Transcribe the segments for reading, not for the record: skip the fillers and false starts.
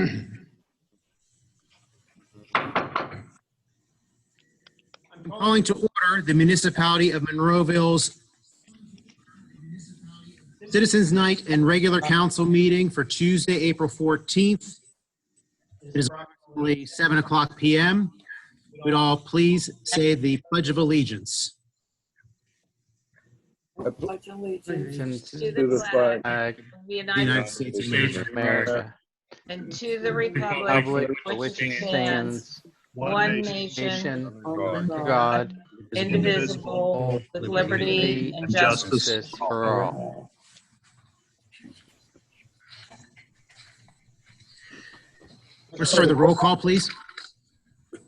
I'm calling to order the municipality of Monroeville's Citizens Night and regular council meeting for Tuesday, April 14th. It is approximately 7:00 p.m. Would all please say the Pledge of Allegiance. I pledge allegiance To to the flag of The the United States of States of America, America, and to the republic republic for which which it stands, stands one nation, nation under under God, God, indivisible, with liberty and justice for all. Let's start the roll call, please.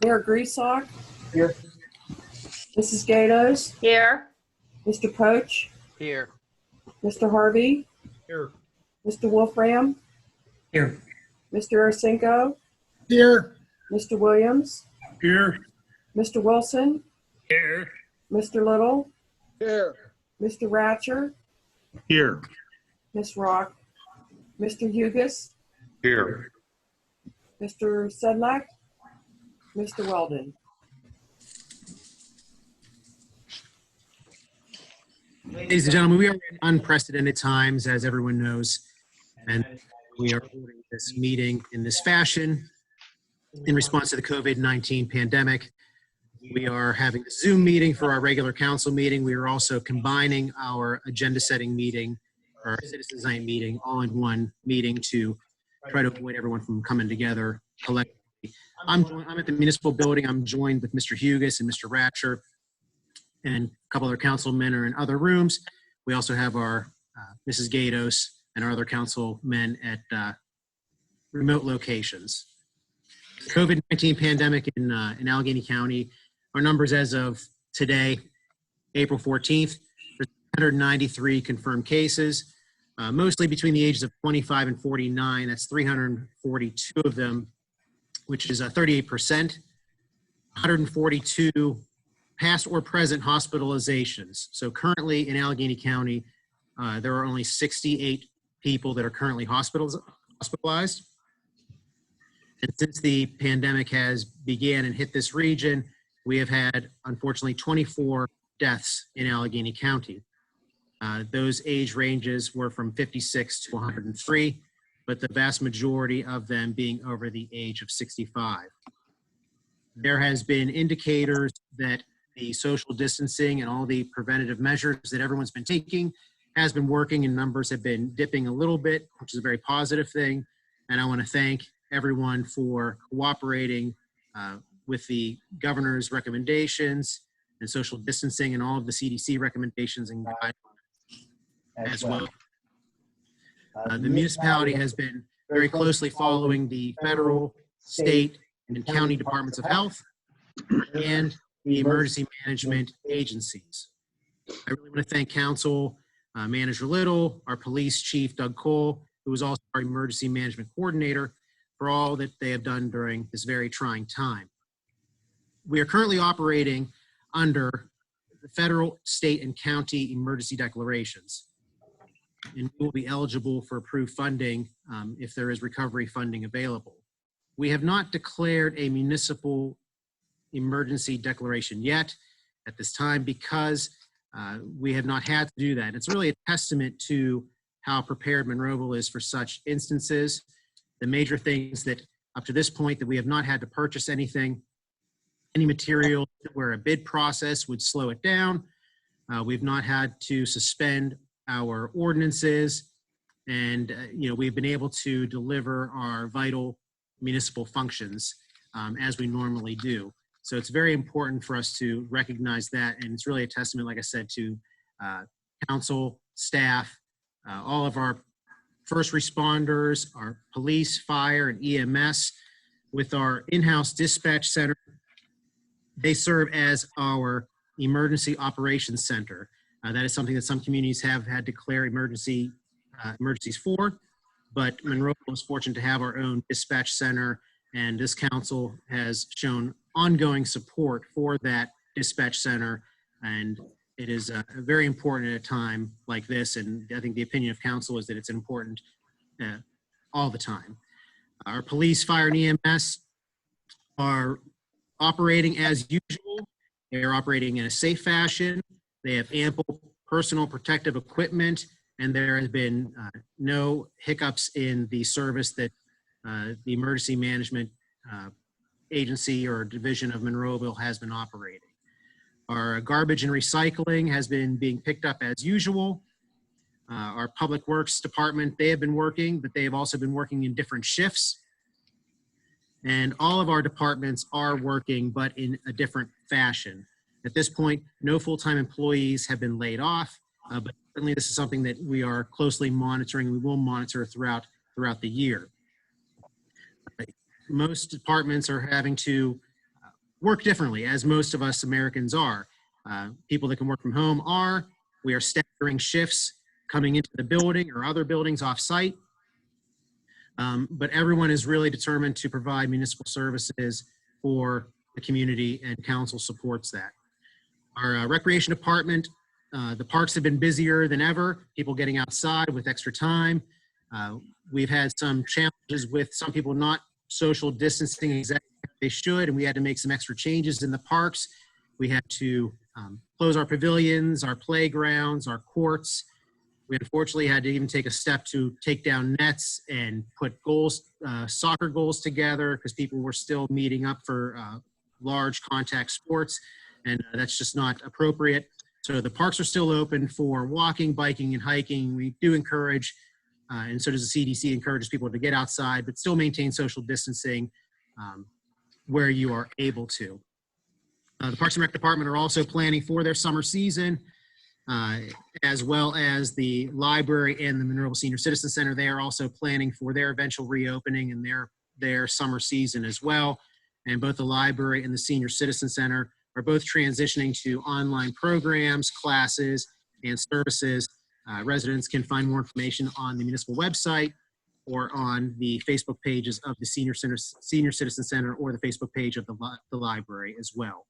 Mayor Grieslock. Here. Mrs. Gatos. Here. Mr. Poach. Here. Mr. Harvey. Here. Mr. Wolfram. Here. Mr. Arsenko. Here. Mr. Williams. Here. Mr. Wilson. Here. Mr. Little. Here. Mr. Ratcher. Here. Ms. Rock. Mr. Hugus. Here. Mr. Sedlak. Mr. Weldon. Ladies and gentlemen, we are in unprecedented times, as everyone knows, and we are holding this meeting in this fashion in response to the COVID-19 pandemic. We are having a Zoom meeting for our regular council meeting. We are also combining our agenda setting meeting, our Citizens Night meeting, all in one meeting to try to avoid everyone from coming together collectively. I'm at the municipal building. I'm joined with Mr. Hugus and Mr. Ratcher, and a couple other councilmen are in other rooms. We also have our Mrs. Gatos and our other councilmen at remote locations. The COVID-19 pandemic in Allegheny County, our numbers as of today, April 14th, there's 193 confirmed cases, mostly between the ages of 25 and 49. That's 342 of them, which is 38%. 142 past or present hospitalizations. So currently in Allegheny County, there are only 68 people that are currently hospitalized. And since the pandemic has began and hit this region, we have had, unfortunately, 24 deaths in Allegheny County. Those age ranges were from 56 to 103, but the vast majority of them being over the age of 65. There has been indicators that the social distancing and all the preventative measures that everyone's been taking has been working, and numbers have been dipping a little bit, which is a very positive thing. And I want to thank everyone for cooperating with the governor's recommendations and social distancing and all of the CDC recommendations and guidelines as well. The municipality has been very closely following the federal, state, and county departments of health and the emergency management agencies. I really want to thank Council Manager Little, our police chief, Doug Cole, who is also our emergency management coordinator, for all that they have done during this very trying time. We are currently operating under the federal, state, and county emergency declarations, and we will be eligible for approved funding if there is recovery funding available. We have not declared a municipal emergency declaration yet at this time because we have not had to do that. It's really a testament to how prepared Monroeville is for such instances. The major things that up to this point that we have not had to purchase anything, any material where a bid process would slow it down. We've not had to suspend our ordinances, and we've been able to deliver our vital municipal functions as we normally do. So it's very important for us to recognize that, and it's really a testament, like I said, to council, staff, all of our first responders, our police, fire, and EMS. With our in-house dispatch center, they serve as our emergency operations center. That is something that some communities have had to declare emergencies for, but Monroeville is fortunate to have our own dispatch center, and this council has shown ongoing support for that dispatch center, and it is very important at a time like this, and I think the opinion of council is that it's important all the time. Our police, fire, and EMS are operating as usual. They are operating in a safe fashion. They have ample personal protective equipment, and there has been no hiccups in the service that the emergency management agency or division of Monroeville has been operating. Our garbage and recycling has been being picked up as usual. Our public works department, they have been working, but they have also been working in different shifts. And all of our departments are working, but in a different fashion. At this point, no full-time employees have been laid off, but certainly this is something that we are closely monitoring. We will monitor throughout the year. Most departments are having to work differently, as most of us Americans are. People that can work from home are. We are staggering shifts coming into the building or other buildings off-site. But everyone is really determined to provide municipal services for the community, and council supports that. Our recreation department, the parks have been busier than ever, people getting outside with extra time. We've had some challenges with some people not social distancing exactly as they should, and we had to make some extra changes in the parks. We had to close our pavilions, our playgrounds, our courts. We unfortunately had to even take a step to take down nets and put goals, soccer goals together, because people were still meeting up for large contact sports, and that's just not appropriate. So the parks are still open for walking, biking, and hiking. We do encourage, and so does the CDC, encourages people to get outside, but still maintain social distancing where you are able to. The Parks and Rec Department are also planning for their summer season, as well as the library and the Monroeville Senior Citizen Center. They are also planning for their eventual reopening and their summer season as well. And both the library and the Senior Citizen Center are both transitioning to online programs, classes, and services. Residents can find more information on the municipal website or on the Facebook pages of the Senior Citizen Center or the Facebook page of the library as well.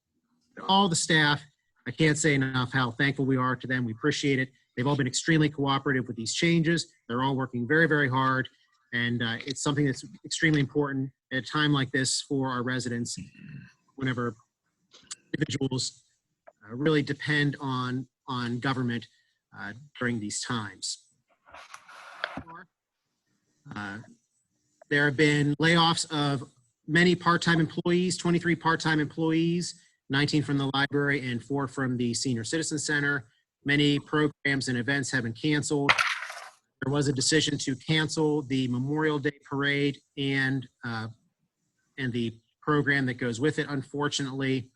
All the staff, I can't say enough how thankful we are to them. We appreciate it. They've all been extremely cooperative with these changes. They're all working very, very hard. And it's something that's extremely important at a time like this for our residents, whenever individuals really depend on government during these times. There have been layoffs of many part-time employees, 23 part-time employees, 19 from the library and 4 from the Senior Citizen Center. Many programs and events have been canceled. There was a decision to cancel the Memorial Day Parade and the program that goes with it. Unfortunately,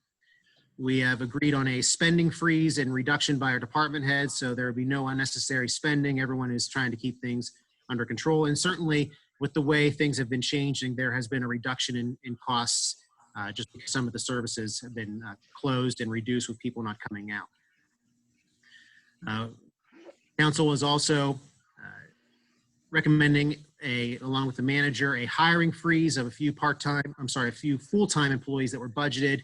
we have agreed on a spending freeze and reduction by our department heads, so there will be no unnecessary spending. Everyone is trying to keep things under control, and certainly with the way things have been changing, there has been a reduction in costs just because some of the services have been closed and reduced with people not coming out. Council is also recommending, along with the manager, a hiring freeze of a few full-time employees that were budgeted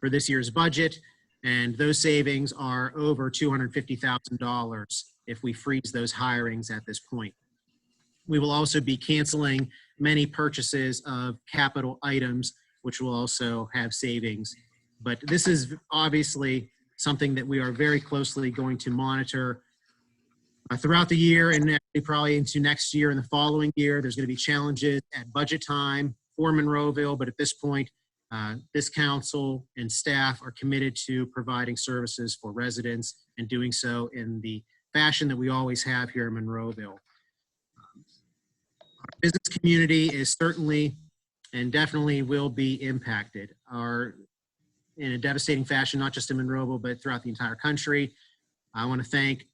for this year's budget, and those savings are over $250,000 if we freeze those hirings at this point. We will also be canceling many purchases of capital items, which will also have savings. But this is obviously something that we are very closely going to monitor throughout the year, and actually probably into next year and the following year. There's going to be challenges at budget time for Monroeville, but at this point, this council and staff are committed to providing services for residents and doing so in the fashion that we always have here in Monroeville. Our business community is certainly and definitely will be impacted in a devastating fashion, not just in Monroeville, but throughout the entire country. I want to thank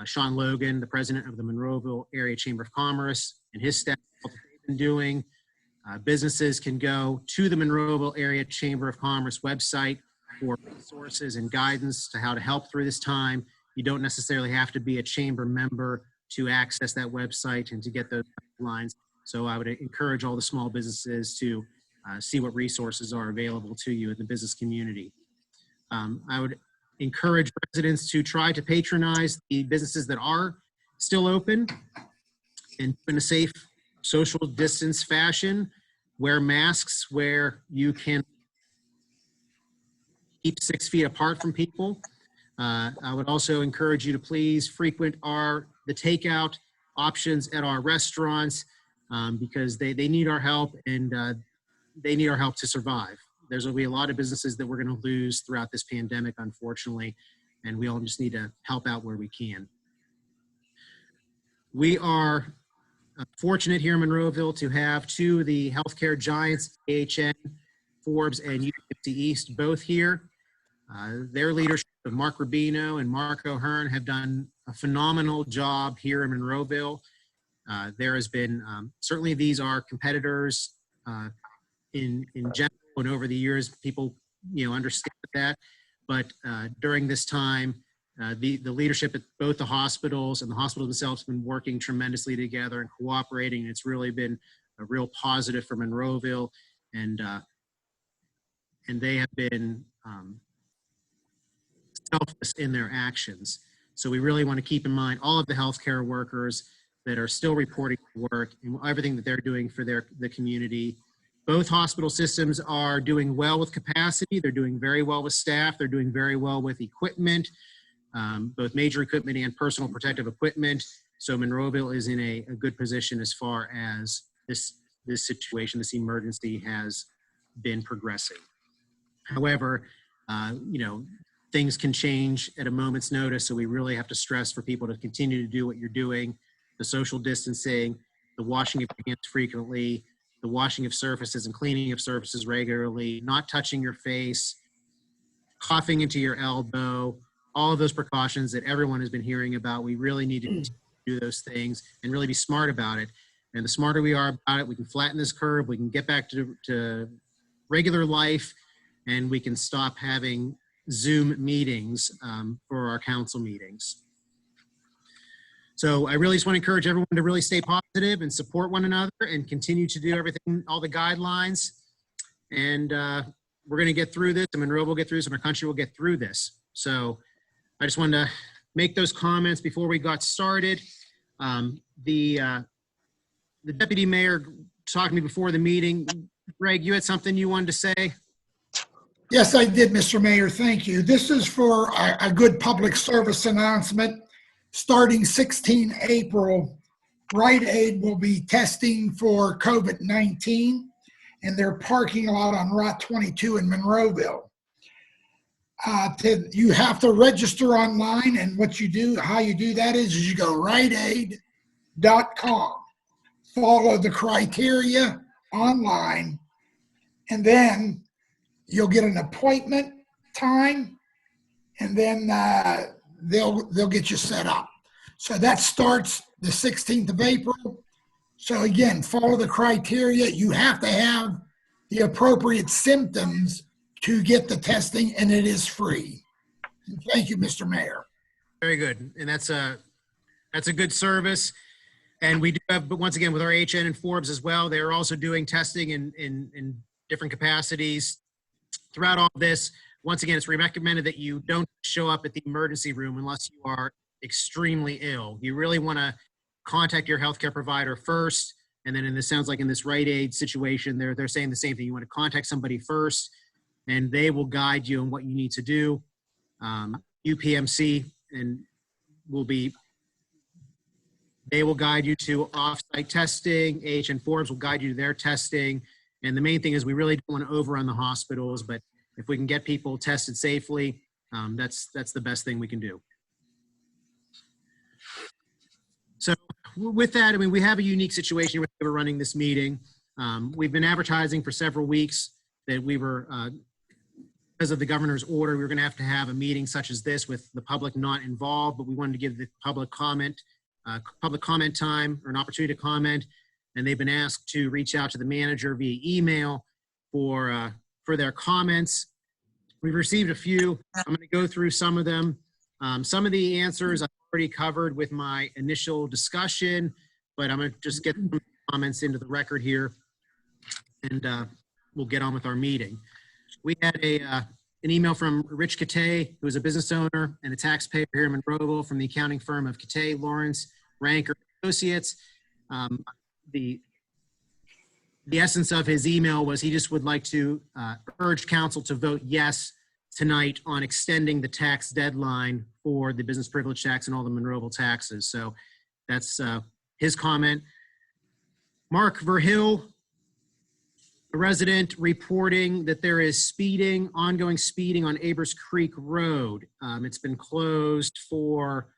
Sean Logan, the president of the Monroeville Area Chamber of Commerce, and his staff for what they've been doing. Businesses can go to the Monroeville Area Chamber of Commerce website for resources and guidance to how to help through this time. You don't necessarily have to be a chamber member to access that website and to get those guidelines. So I would encourage all the small businesses to see what resources are available to you in the business community. I would encourage residents to try to patronize the businesses that are still open and in a safe social distance fashion. Wear masks where you can keep 6 feet apart from people. I would also encourage you to please frequent the takeout options at our restaurants because they need our help, and they need our help to survive. There's going to be a lot of businesses that we're going to lose throughout this pandemic, unfortunately, and we all just need to help out where we can. We are fortunate here in Monroeville to have two of the healthcare giants, AHN, Forbes, and UPMC East, both here. Their leadership of Mark Rubino and Mark O'Hearn have done a phenomenal job here in Monroeville. There has been, certainly these are competitors in general, and over the years, people, understand that. But during this time, the leadership at both the hospitals and the hospitals themselves have been working tremendously together and cooperating. It's really been a real positive for Monroeville, and they have been selfless in their actions. So we really want to keep in mind all of the healthcare workers that are still reporting to work and everything that they're doing for the community. Both hospital systems are doing well with capacity. They're doing very well with staff. They're doing very well with equipment, both major equipment and personal protective equipment. So Monroeville is in a good position as far as this situation, this emergency has been progressing. However, things can change at a moment's notice, so we really have to stress for people to continue to do what you're doing, the social distancing, the washing of your hands frequently, the washing of surfaces and cleaning of surfaces regularly, not touching your face, coughing into your elbow, all of those precautions that everyone has been hearing about. We really need to do those things and really be smart about it. And the smarter we are about it, we can flatten this curve, we can get back to regular life, and we can stop having Zoom meetings for our council meetings. So I really just want to encourage everyone to really stay positive and support one another and continue to do everything, all the guidelines. And we're going to get through this, and Monroe will get through this, and our country will get through this. So I just wanted to make those comments before we got started. The deputy mayor talked to me before the meeting. Greg, you had something you wanted to say? Yes, I did, Mr. Mayor. Thank you. This is for a good public service announcement. Starting 16 April, Rite Aid will be testing for COVID-19 in their parking lot on Route 22 in Monroeville. You have to register online, and how you do that is you go riteaid.com, follow the criteria online, and then you'll get an appointment time, and then they'll get you set up. So that starts the 16th of April. So again, follow the criteria. You have to have the appropriate symptoms to get the testing, and it is free. Thank you, Mr. Mayor. Very good. And that's a good service. And we do have, but once again, with our HN and Forbes as well, they're also doing testing in different capacities. Throughout all this, once again, it's recommended that you don't show up at the emergency room unless you are extremely ill. You really want to contact your healthcare provider first. And then this sounds like in this Rite Aid situation, they're saying the same thing. You want to contact somebody first, and they will guide you on what you need to do. UPMC they will guide you to off-site testing. AHN Forbes will guide you to their testing. And the main thing is we really don't want to overrun the hospitals, but if we can get people tested safely, that's the best thing we can do. So with that, I mean, we have a unique situation where we're running this meeting. We've been advertising for several weeks that we were, because of the governor's order, we were going to have a meeting such as this with the public not involved, but we wanted to give the public comment time or an opportunity to comment. And they've been asked to reach out to the manager via email for their comments. We've received a few. I'm going to go through some of them. Some of the answers I've already covered with my initial discussion, but I'm going to just get some comments into the record here, and we'll get on with our meeting. We had an email from Rich Katay, who is a business owner and a taxpayer here in Monroeville, from the accounting firm of Katay, Lawrence, Ranker Associates. The the essence of his email was he just would like to urge council to vote yes tonight on extending the tax deadline for the business privilege tax and all the Monroeville taxes. So that's his comment. Mark Verhill, a resident, reporting that there is ongoing speeding on Abers Creek Road. It's been closed for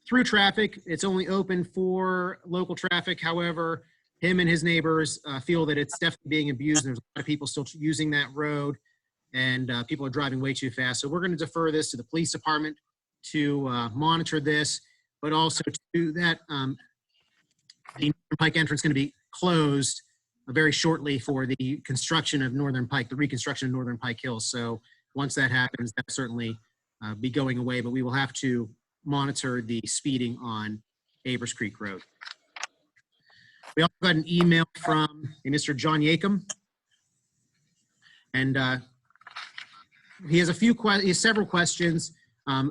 through traffic. It's only open for local traffic. However, him and his neighbors feel that it's definitely being abused. There's a lot of people still using that road, and people are driving way too fast. So we're going to defer this to the police department to monitor this, but also to that the Northern Pike entrance is going to be closed very shortly for the construction of Northern Pike, the reconstruction of Northern Pike Hills. So once that happens, that'll certainly be going away, but we will have to monitor the speeding on Abers Creek Road. We also got an email from a Mr. John Yakum, and he has several questions.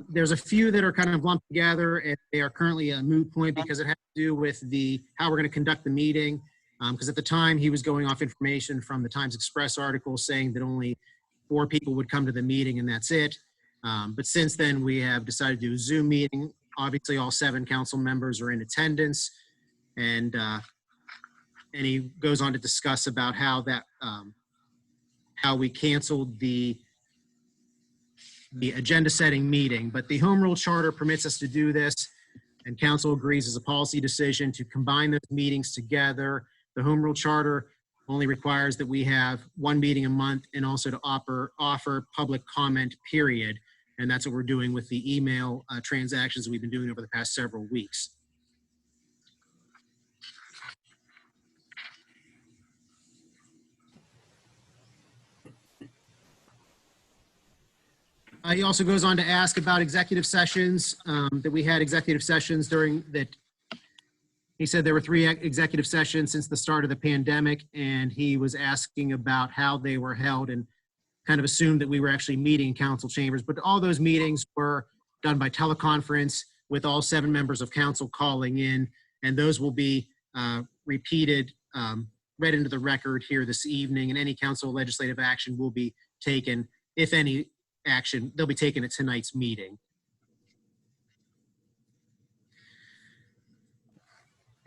There's a few that are kind of lumped together, and they are currently a moot point because it has to do with how we're going to conduct the meeting. Because at the time he was going off information from the Times Express article saying that only 4 people would come to the meeting and that's it. But since then we have decided to do a Zoom meeting. Obviously all 7 council members are in attendance, and he goes on to discuss about how we canceled the agenda setting meeting. But the home rule charter permits us to do this, and council agrees as a policy decision to combine those meetings together. The home rule charter only requires that we have 1 meeting a month and also to offer public comment period. And that's what we're doing with the email transactions we've been doing over the past several weeks. He also goes on to ask about executive sessions, that we had executive sessions during that. He said there were 3 executive sessions since the start of the pandemic, and he was asking about how they were held and kind of assumed that we were actually meeting in council chambers. But all those meetings were done by teleconference with all 7 members of council calling in, and those will be repeated, read into the record here this evening, and any council legislative action will be taken, if any action, they'll be taken at tonight's meeting.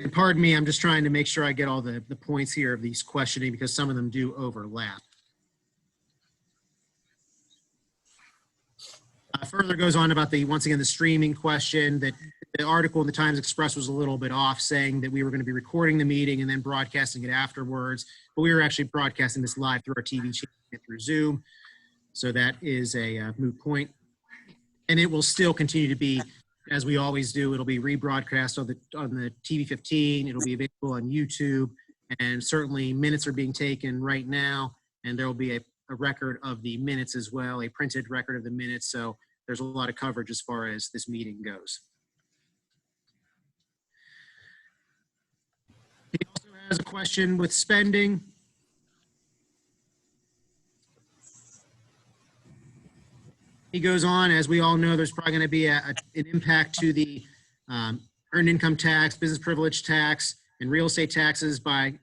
And pardon me, I'm just trying to make sure I get all the points here of these questioning because some of them do overlap. Further goes on about once again, the streaming question, that the article in the Times Express was a little bit off, saying that we were going to be recording the meeting and then broadcasting it afterwards, but we were actually broadcasting this live through our TV channel and through Zoom. So that is a moot point. And it will still continue to be, as we always do, it'll be rebroadcast on the TV 15. It'll be available on YouTube, and certainly minutes are being taken right now, and there will be a record of the minutes as well, a printed record of the minutes. So there's a lot of coverage as far as this meeting goes. He also has a question with spending. He goes on, as we all know, there's probably going to be an impact to the earned income tax, business privilege tax, and real estate taxes by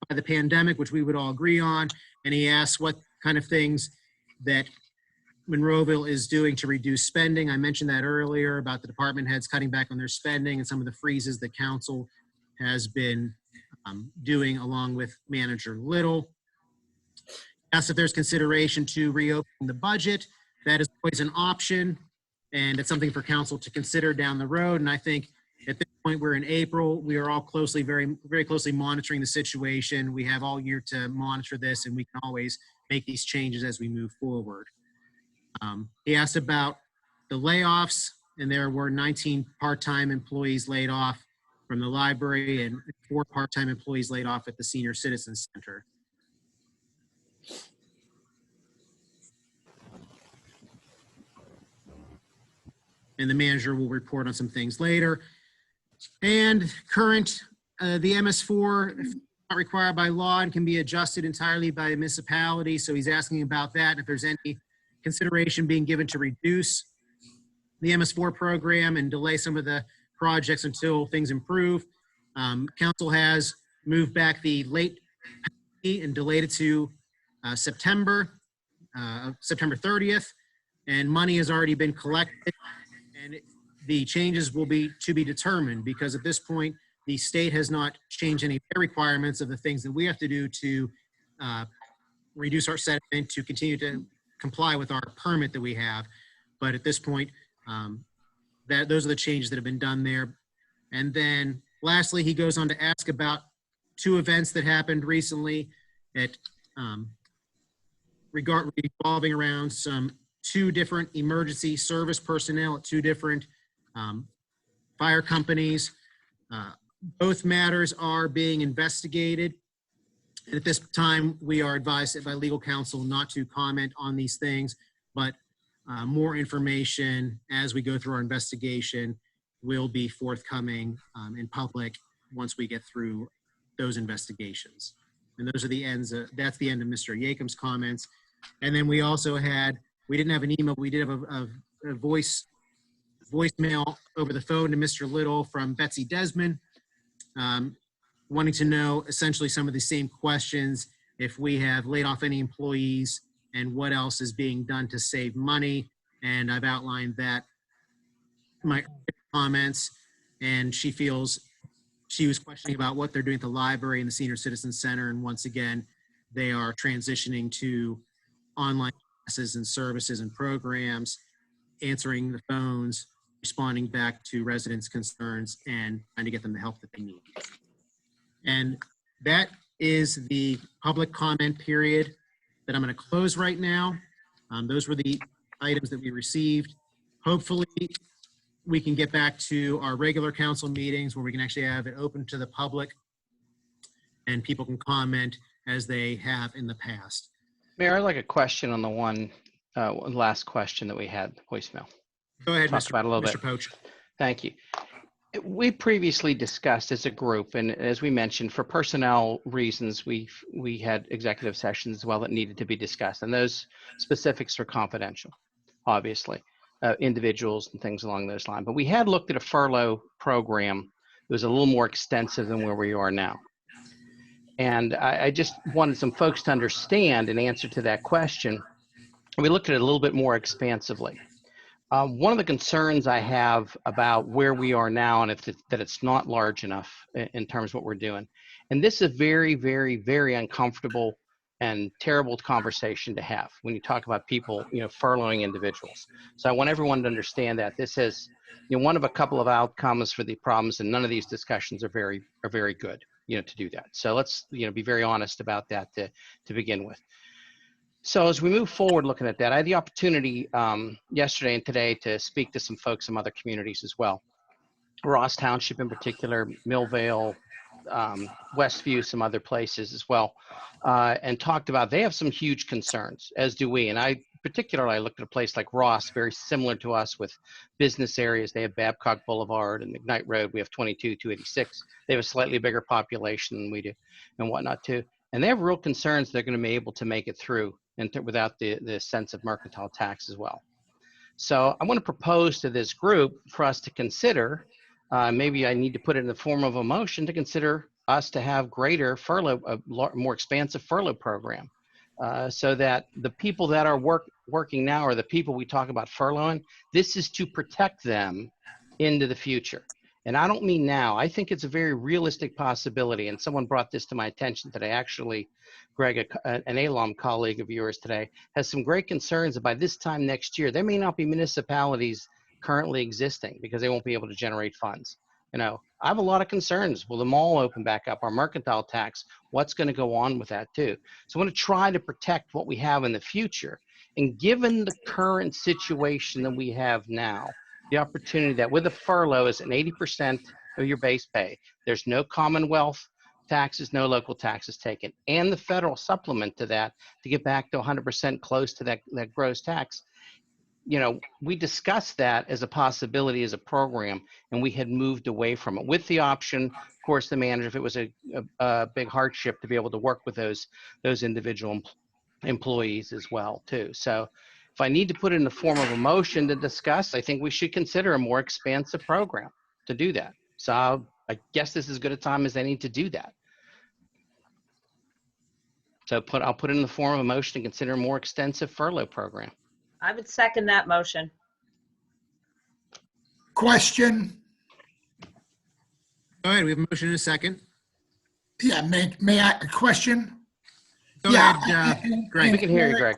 the pandemic, which we would all agree on. And he asks what kind of things that Monroeville is doing to reduce spending. I mentioned that earlier about the department heads cutting back on their spending and some of the freezes that council has been doing along with Manager Little. He asks if there's consideration to reopen the budget. That is always an option, and it's something for council to consider down the road. And I think at this point, we're in April. We are all very, very closely monitoring the situation. We have all year to monitor this, and we can always make these changes as we move forward. He asked about the layoffs, and there were 19 part-time employees laid off from the library and 4 part-time employees laid off at the Senior Citizens Center. And the manager will report on some things later. And current, the MS4, if not required by law, and can be adjusted entirely by a municipality. So he's asking about that, and if there's any consideration being given to reduce the MS4 program and delay some of the projects until things improve. Council has moved back the late fee and delayed it to September 30th, and money has already been collected, and the changes will be to be determined, because at this point, the state has not changed any of their requirements of the things that we have to do to reduce our sediment, to continue to comply with our permit that we have. But at this point, those are the changes that have been done there. And then lastly, he goes on to ask about two events that happened recently at revolving around two different emergency service personnel at two different fire companies. Both matters are being investigated. And at this time, we are advised by legal counsel not to comment on these things, but more information as we go through our investigation will be forthcoming in public once we get through those investigations. And those are the ends. That's the end of Mr. Yakim's comments. And then we also we didn't have an email, we did have a voicemail over the phone to Mr. Little from Betsy Desmond, wanting to know essentially some of the same questions, if we have laid off any employees and what else is being done to save money. And I've outlined that in my comments, and she feels she was questioning about what they're doing at the library and the Senior Citizen Center. And once again, they are transitioning to online classes and services and programs, answering the phones, responding back to residents' concerns, and trying to get them the help that they need. And that is the public comment period that I'm going to close right now. Those were the items that we received. Hopefully, we can get back to our regular council meetings where we can actually have it open to the public and people can comment as they have in the past. Mayor, I'd like a question on the one last question that we had, voicemail. Go ahead, Talk Mr. about a little Mr. bit. Poach. Thank you. We previously discussed as a group, and as we mentioned, for personnel reasons, we had executive sessions as well that needed to be discussed, and those specifics are confidential, obviously, individuals and things along those lines. But we had looked at a furlough program that was a little more extensive than where we are now. And I just wanted some folks to understand an answer to that question. We looked at it a little bit more expansively. One of the concerns I have about where we are now, and that it's not large enough in terms of what we're doing. And this is a very, very, very uncomfortable and terrible conversation to have when you talk about people, furloughing individuals. So I want everyone to understand that this is, one of a couple of outcomes for the problems, and none of these discussions are very good, to do that. So let's, be very honest about that to begin with. So as we move forward looking at that, I had the opportunity yesterday and today to speak to some folks from other communities as well. Ross Township in particular, Millvale, Westview, some other places as well, and talked about they have some huge concerns, as do we. And I looked at a place like Ross, very similar to us with business areas. They have Babcock Boulevard and McKnight Road. We have 286. They have a slightly bigger population than we do and whatnot too. And they have real concerns they're going to be able to make it through and without the sense of mercantile tax as well. So I want to propose to this group for us to consider, maybe I need to put it in the form of a motion to consider us to have greater furlough, a more expansive furlough program, so that the people that are working now are the people we talk about furloughing. This is to protect them into the future. And I don't mean now. I think it's a very realistic possibility. And someone brought this to my attention today. Actually, Greg, an ALOM colleague of yours today, has some great concerns that by this time next year, there may not be municipalities currently existing because they won't be able to generate funds. I have a lot of concerns. Will the mall open back up? Our mercantile tax, what's going to go on with that too? So I want to try to protect what we have in the future. And given the current situation that we have now, the opportunity that with a furlough is an 80% of your base pay. There's no Commonwealth taxes, no local taxes taken, and the federal supplement to that to get back to 100% close to that gross tax. We discussed that as a possibility as a program, and we had moved away from it with the option, of course, the manager, if it was a big hardship, to be able to work with those individual employees as well too. So if I need to put it in the form of a motion to discuss, I think we should consider a more expansive program to do that. So I guess this is as good a time as any to do that. So I'll put it in the form of a motion to consider a more extensive furlough program. I would second that motion. Question? Go ahead, we have a motion and a second. Yeah, may I, a question? Go Yeah, ahead, and- Greg. We can hear you, Greg.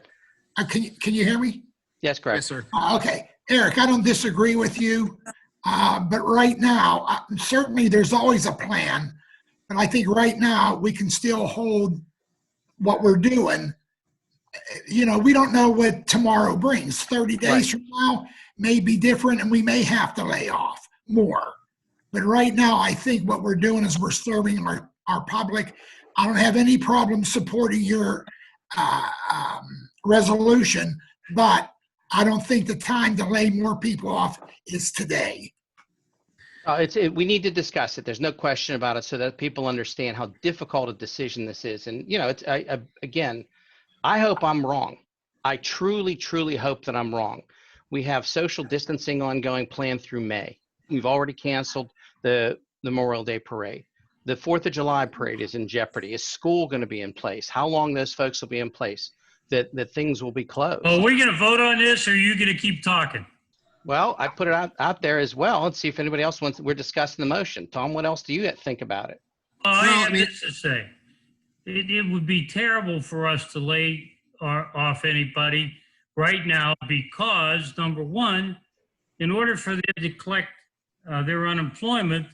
Can you hear me? Yes, Greg. Yes, sir. Okay, Eric, I don't disagree with you, but right now, certainly there's always a plan, but I think right now we can still hold what we're doing. You know, we don't know what tomorrow brings. 30 days Right. from now may be different, and we may have to lay off more. But right now, I think what we're doing is we're serving our public. I don't have any problem supporting your resolution, but I don't think the time to lay more people off is today. We need to discuss it. There's no question about it, so that people understand how difficult a decision this is. And you know, again, I hope I'm wrong. I truly, truly hope that I'm wrong. We have social distancing ongoing planned through May. We've already canceled the Memorial Day parade. The 4th of July parade is in jeopardy. Is school going to be in place? How long those folks will be in place? That things will be closed. Are we going to vote on this, or are you going to keep talking? Well, I put it out there as well. Let's see if anybody else wants. We're discussing the motion. Tom, what else do you think about it? I Well, I have mean- this to say. It would be terrible for us to lay off anybody right now because, number one, in order for them to collect their unemployment,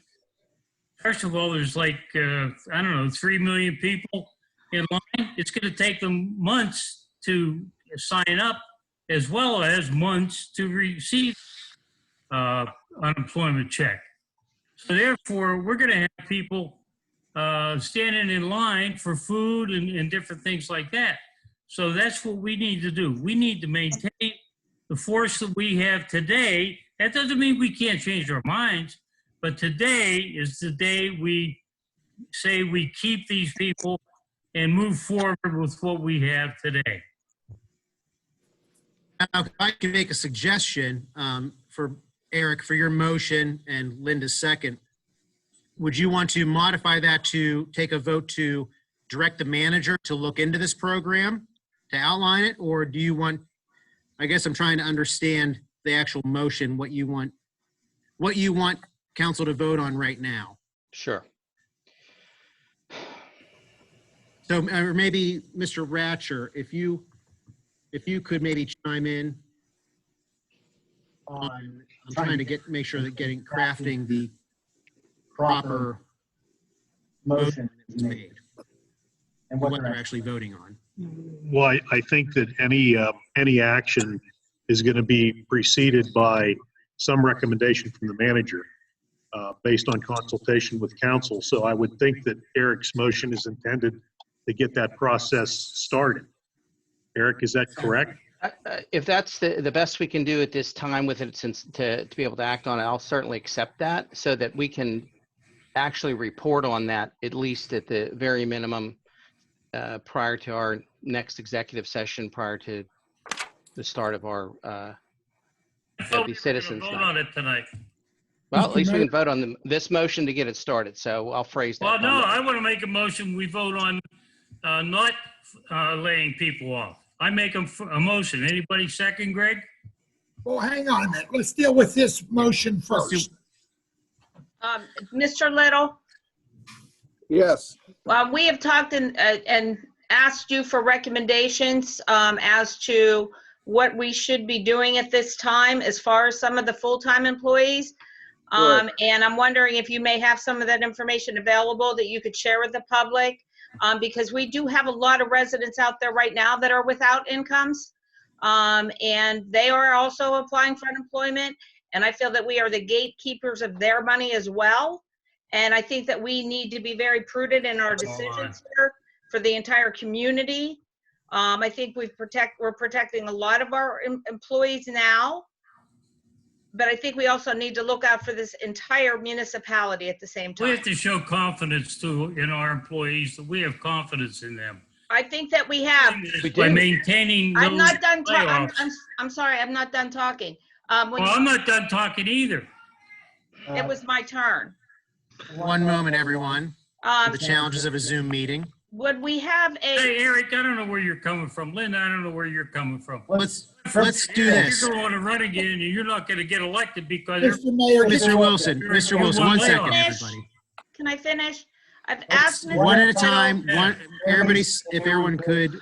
first of all, there's like, I don't know, 3 million people in line. It's going to take them months to sign up as well as months to receive unemployment check. So therefore, we're going to have people standing in line for food and different things like that. So that's what we need to do. We need to maintain the force that we have today. That doesn't mean we can't change our minds, but today is the day we say we keep these people and move forward with what we have today. Now, if I can make a suggestion for Eric, for your motion and Linda's second, would you want to modify that to take a vote to direct the manager to look into this program, to outline it? Or do you want, I guess I'm trying to understand the actual motion, what you want council to vote on right now. Sure. So, or maybe Mr. Ratcher, if you could maybe chime in on, I'm trying to make sure that crafting the proper motion is made and what they're actually voting on. Well, I think that any action is going to be preceded by some recommendation from the manager based on consultation with council. So I would think that Eric's motion is intended to get that process started. Eric, is that correct? If that's the best we can do at this time with it, since to be able to act on it, I'll certainly accept that so that we can actually report on that, at least at the very minimum, prior to our next executive session, prior to the start of our I the thought we were going to citizens vote night. on it tonight. Well, at least we can vote on this motion to get it started. So I'll phrase that. Well, no, Tom. I want to make a motion, we vote on not laying people off. I make a motion. Anybody second, Greg? Well, hang on a minute. Let's deal with this motion Let's do- first. Mr. Little, Yes, we have talked and asked you for recommendations as to what we should be doing at this time as far as some of the full-time employees. Right. And I'm wondering if you may have some of that information available that you could share with the public, because we do have a lot of residents out there right now that are without incomes, and they are also applying for unemployment. And I feel that we are the gatekeepers of their money as well. And I think that we need to be very prudent in our decisions here for the entire community. I think we're protecting a lot of our employees now, but I think we also need to look out for this entire municipality at the same We time. have to show confidence in our employees, that we have confidence in them. I think that we have. We By do. maintaining those I'm not done talking. layoffs. I'm sorry, I'm not done talking. Well, I'm not done talking either. It was my turn. One moment, everyone. Um, The challenges of a Zoom meeting. would we have Hey, a, Eric, I don't know where you're coming from. Linda, I don't know where you're coming from. Let's do this. You're going to run again, and you're not going to get elected because Mr. Mayor, Mr. Wilson, Very Mr. good. Wilson, One one layoff. second, Finish. everybody. can I finish? I've asked Mr. One at a Little- time, everybody, if everyone could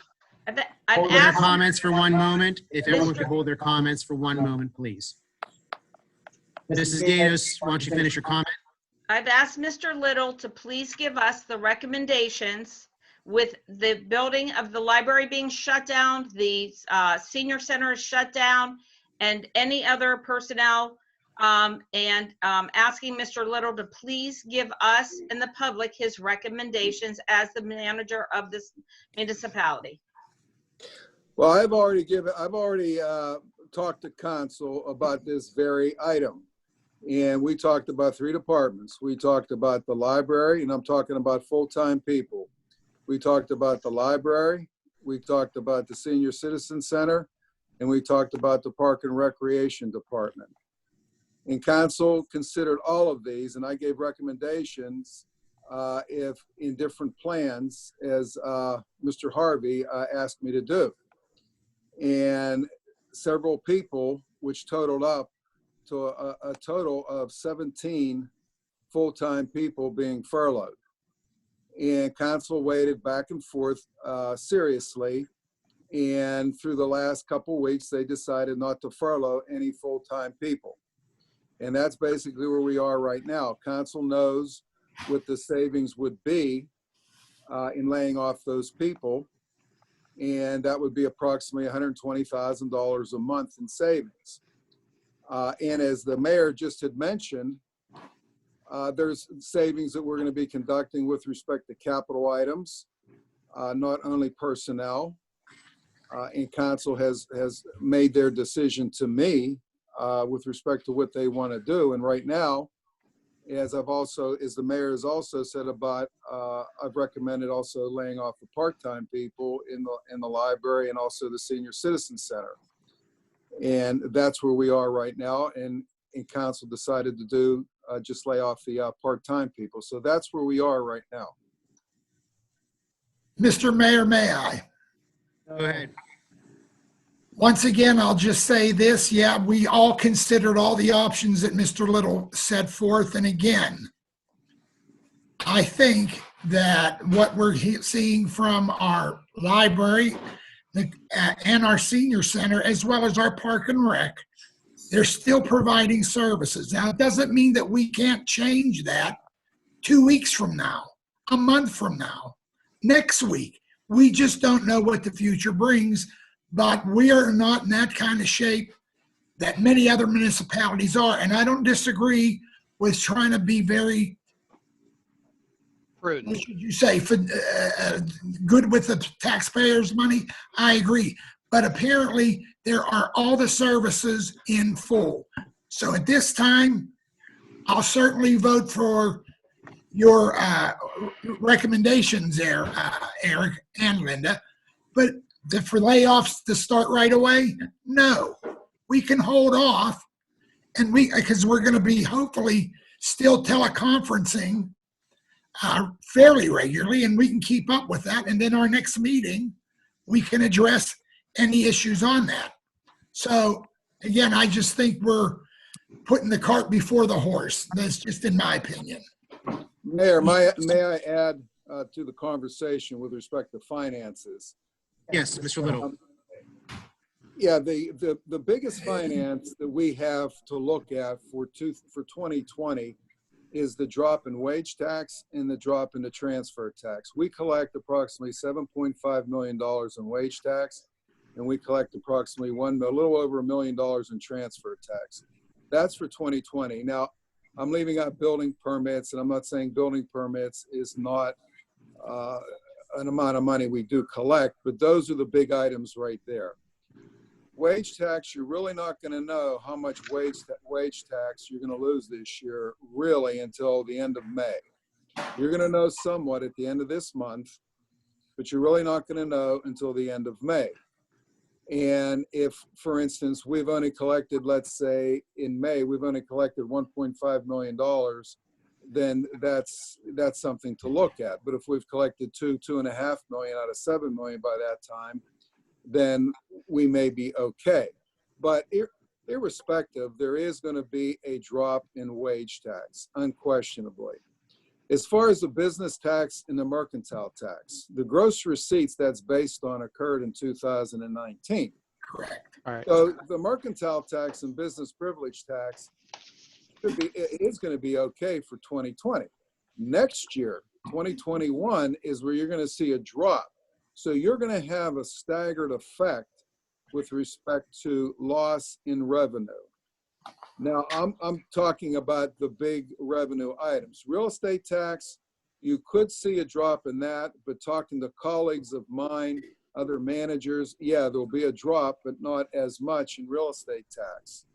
I've hold their asked, comments for one moment, if everyone could hold their comments for one moment, please. Mrs. Gatos, why don't you finish your comment? I've asked Mr. Little to please give us the recommendations with the building of the library being shut down, the senior center is shut down, and any other personnel, and asking Mr. Little to please give us and the public his recommendations as the manager of this municipality. Well, I've already talked to council about this very item. And we talked about 3 departments. We talked about the library, and I'm talking about full-time people. We talked about the library. We talked about the senior citizen center, and we talked about the park and recreation department. And council considered all of these, and I gave recommendations if in different plans as Mr. Harvey asked me to do. And several people, which totaled up to a total of 17 full-time people being furloughed. And council waited back and forth seriously. And through the last couple of weeks, they decided not to furlough any full-time people. And that's basically where we are right now. Council knows what the savings would be in laying off those people. And that would be approximately $120,000 a month in savings. And as the mayor just had mentioned, there's savings that we're going to be conducting with respect to capital items, not only personnel. And council has made their decision to me with respect to what they want to do. And right now, as the mayor has also said about, I've recommended also laying off the part-time people in the library and also the senior citizen center. And that's where we are right now. And council decided to do just lay off the part-time people. So that's where we are right now. Mr. Mayor, may I? Go ahead. Once again, I'll just say this. Yeah, we all considered all the options that Mr. Little set forth. And again, I think that what we're seeing from our library and our senior center, as well as our park and rec, they're still providing services. Now, it doesn't mean that we can't change that 2 weeks from now, a month from now, next week. We just don't know what the future brings, but we are not in that kind of shape that many other municipalities are. And I don't disagree with trying to be very, Prudent. what should you say, good with the taxpayers' money. I agree. But apparently there are all the services in full. So at this time, I'll certainly vote for your recommendations there, Eric and Linda. But for layoffs to start right away, no. We can hold off, and because we're going to be hopefully still teleconferencing fairly regularly, and we can keep up with that. And then our next meeting, we can address any issues on that. So again, I just think we're putting the cart before the horse. That's just in my opinion. Mayor, may I add to the conversation with respect to finances? Yes, Mr. Little. Yeah, the biggest finance that we have to look at for 2020 is the drop in wage tax and the drop in the transfer tax. We collect approximately $7.5 million in wage tax, and we collect approximately a little over $1 million in transfer tax. That's for 2020. Now, I'm leaving out building permits, and I'm not saying building permits is not an amount of money we do collect, but those are the big items right there. Wage tax, you're really not going to know how much wage tax you're going to lose this year, really, until the end of May. You're going to know somewhat at the end of this month, but you're really not going to know until the end of May. And if, for instance, we've only collected, let's say in May, we've only collected $1.5 million then that's something to look at. But if we've collected 2.5 million out of 7 million by that time, then we may be okay. But irrespective, there is going to be a drop in wage tax, unquestionably. As far as the business tax and the mercantile tax, the gross receipts that's based on occurred in 2019. Correct. All right. So the mercantile tax and business privilege tax is going to be okay for 2020. Next year, 2021, is where you're going to see a drop. So you're going to have a staggered effect with respect to loss in revenue. Now, I'm talking about the big revenue items. Real estate tax, you could see a drop in that, but talking to colleagues of mine, other managers, yeah, there'll be a drop, but not as much in real estate tax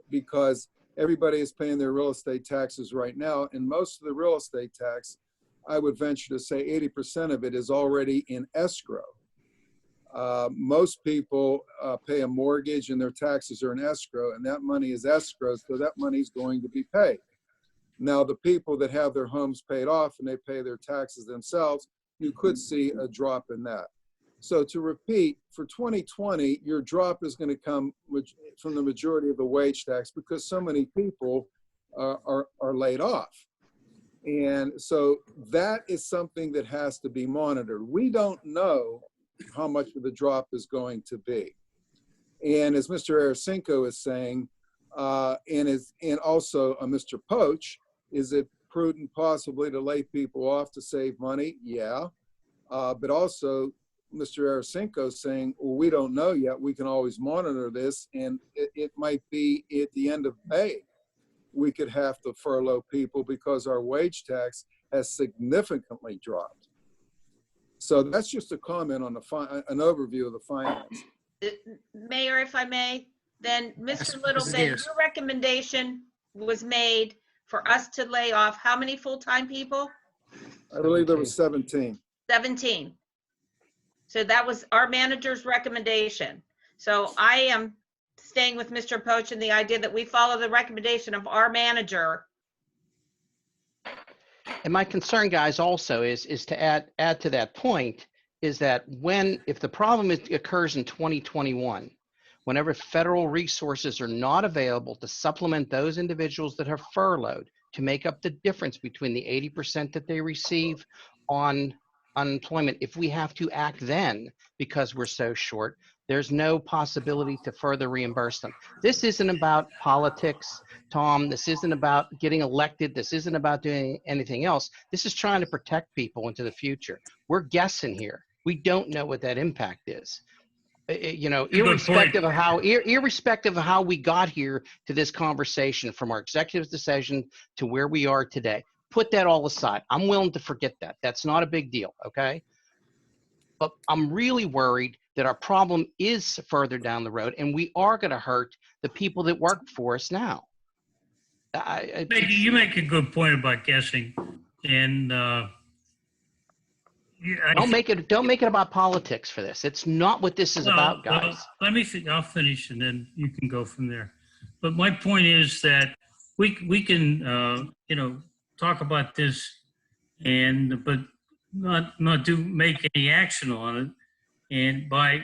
because everybody is paying their real estate taxes right now. And most of the real estate tax, I would venture to say 80% of it is already in escrow. Most people pay a mortgage and their taxes are in escrow, and that money is escrow, so that money is going to be paid. Now, the people that have their homes paid off and they pay their taxes themselves, you could see a drop in that. So to repeat, for 2020, your drop is going to come from the majority of the wage tax because so many people are laid off. And so that is something that has to be monitored. We don't know how much of the drop is going to be. And as Mr. Arasinko is saying, and also Mr. Poach, is it prudent possibly to lay people off to save money? Yeah. But also Mr. Arasinko is saying, well, we don't know yet. We can always monitor this. And it might be at the end of May, we could have to furlough people because our wage tax has significantly dropped. So that's just a comment on an overview of the finance. Mayor, if I may, then Yes, Mr. Little, Mrs. then Gaines. your recommendation was made for us to lay off how many full-time people? I believe there was 17. 17. So that was our manager's recommendation. So I am staying with Mr. Poach and the idea that we follow the recommendation of our manager. And my concern, guys, also is to add to that point, is that if the problem occurs in 2021, whenever federal resources are not available to supplement those individuals that are furloughed to make up the difference between the 80% that they receive on unemployment, if we have to act then because we're so short, there's no possibility to further reimburse them. This isn't about politics, Tom. This isn't about getting elected. This isn't about doing anything else. This is trying to protect people into the future. We're guessing here. We don't know what that impact is. Irrespective of how we got here to this conversation, from our executive decision to where we are today, put that all aside. I'm willing to forget that. That's not a big deal, okay? But I'm really worried that our problem is further down the road, and we are going to hurt the people that work for us now. You make a good point about guessing, and don't make it about politics for this. It's not what this is about, guys. I'll finish, and then you can go from there. But my point is that we can talk about this, but not make any action on it. And by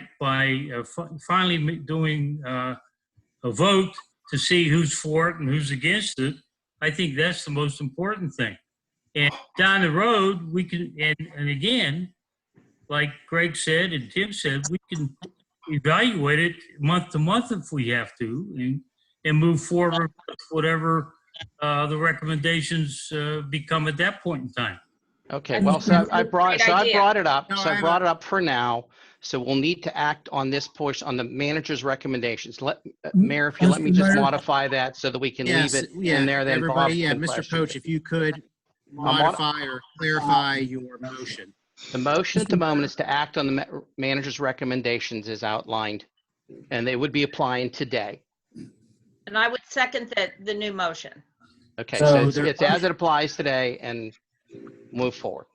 finally doing a vote to see who's for it and who's against it, I think that's the most important thing. And down the road, we can, and again, like Greg said and Tim said, we can evaluate it month to month if we have to, and move forward with whatever the recommendations become at that point in time. Okay, well, so I brought it up. No, So I brought it up for now. So we'll need to act on this portion, on the manager's recommendations. Mayor, if you let me just modify that so that we can leave it in there. Then Bob can Mr. question Poach, it. if you could modify or clarify your motion. The motion at the moment is to act on the manager's recommendations as outlined, and they would be applying today. And I would second the new motion. Okay, So so it's as it applies today, and move forward.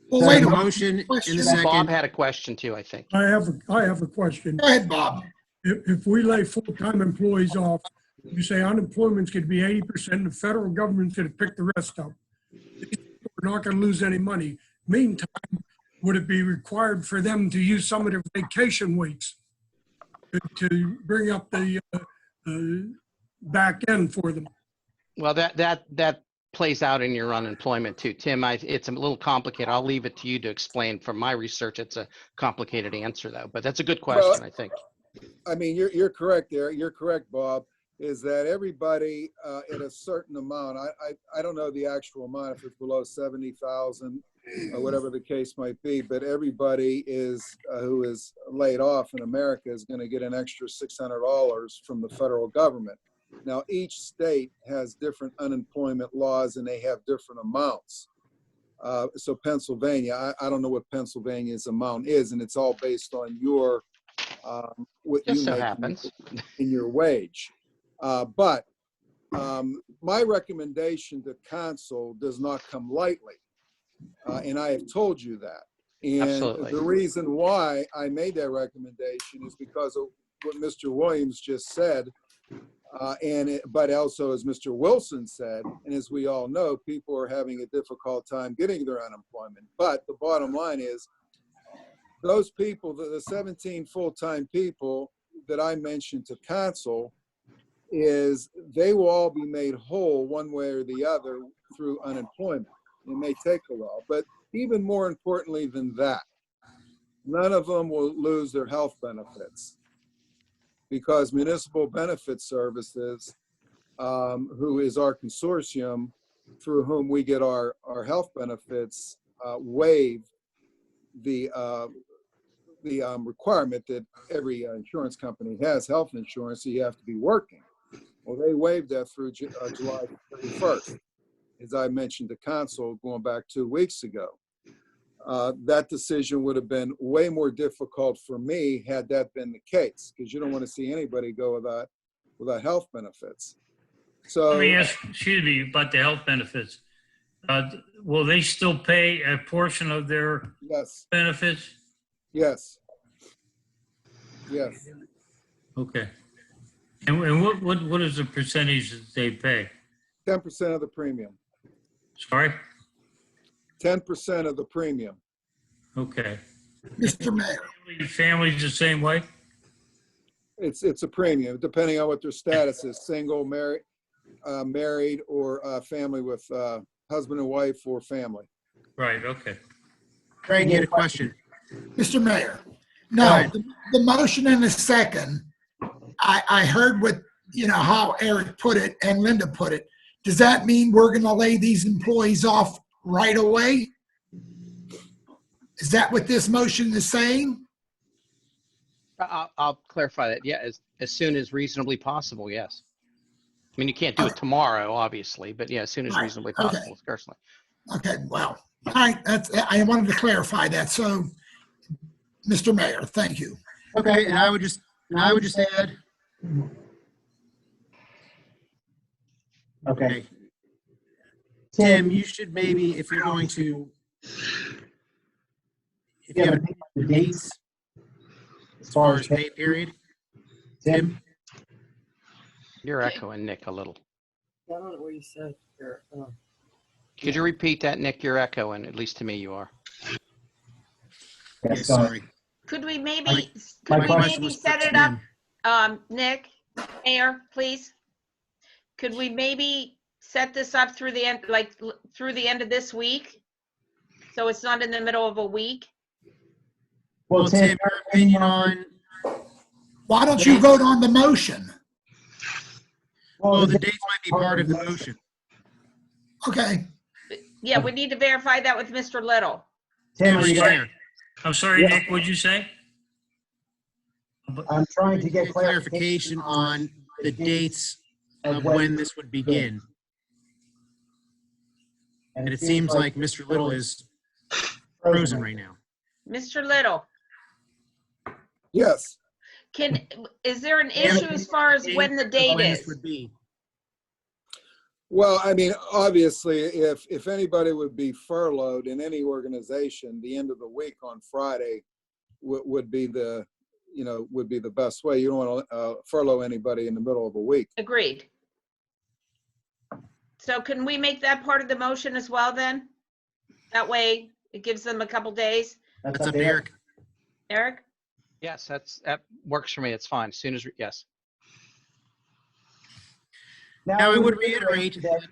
Well, So wait the a minute. motion in the Question. second. Bob had a question too, I think. I have a question. Go ahead, Bob. If we lay full-time employees off, You say unemployment's going to be 80%, the federal government's going to pick the rest up. We're not going to lose any money. Meantime, would it be required for them to use some of their vacation weeks to bring up the back end for them? Well, that plays out in your unemployment too. Tim, it's a little complicated. I'll leave it to you to explain. From my research, it's a complicated answer though, but that's a good question, I think. I mean, you're correct there. You're correct, Bob, is that everybody at a certain amount, I don't know the actual amount, if it's below 70,000 or whatever the case might be, but everybody is who is laid off in America is going to get an extra $600 from the federal government. Now, each state has different unemployment laws and they have different amounts. So Pennsylvania, I don't know what Pennsylvania's amount is, and it's all based on your what Just you so make happens. in your wage. But my recommendation to council does not come lightly. And I have told you that. And Absolutely. the reason why I made that recommendation is because of what Mr. Williams just said. But also, as Mr. Wilson said, and as we all know, people are having a difficult time getting their unemployment. But the bottom line is, those people, the 17 full-time people that I mentioned to council, is they will all be made whole one way or the other through unemployment. It may take a while, but even more importantly than that, none of them will lose their health benefits, because Municipal Benefit Services, who is our consortium through whom we get our health benefits, waive the requirement that every insurance company has health insurance, so you have to be working. Well, they waived that through July 31st, as I mentioned to council going back 2 weeks ago. That decision would have been way more difficult for me had that been the case, because you don't want to see anybody go without health benefits. So Let me ask, excuse me, about the health benefits. Will they still pay a portion of their yes, benefits? yes. Okay. And what is the percentage that they pay? 10% of the premium. Sorry? 10% of the premium. Okay. Mr. Mayor. Families the same way? It's a premium, depending on what their status is: single, married, or family with husband and wife, or family. Right, okay. Craig, you had a question. Mr. Mayor. Go No, ahead. the motion in a second, I heard what, how Eric put it and Linda put it. Does that mean we're going to lay these employees off right away? Is that what this motion is saying? I'll clarify that. Yeah, as soon as reasonably possible, yes. I mean, you can't do it tomorrow, obviously, but yeah, as soon as Right, reasonably okay. possible, certainly. Okay, well, all right, I wanted to clarify that. So, Mr. Mayor, thank you. Okay, and I would just add. Okay. Tim, you should maybe, if you're going to, if you have the dates as far as pay period, Tim? You're echoing, Nick, a little. I don't know what you said here. Could you repeat that, Nick? You're echoing, at least to me you are. Yes, sorry. Could we My maybe question was for set it up, Tim. Nick, Mayor, please? Could we maybe set this up through the end, through the end of this week? So it's not in the middle of a week? Well, Tim, your opinion on, Why don't you vote on the motion? well, the dates might be part of the motion. Okay, Yeah, we need to verify that with Mr. Little. Tim, are you there? I'm sorry, Nick, what'd you say? I'm trying to get Clarification on the dates of when this would begin. And it seems like Mr. Little is frozen right now. Mr. Little, Yes. is there an issue as far as when the date When this is? would be. Well, I mean, obviously, if anybody would be furloughed in any organization, the end of the week on Friday would be the would be the best way. You don't want to furlough anybody in the middle of a week. Agreed. So can we make that part of the motion as well then? That way it gives them a couple days. That's up to Eric. Eric? Yes, that works for me. It's fine. As soon as, yes. Now, I would reiterate that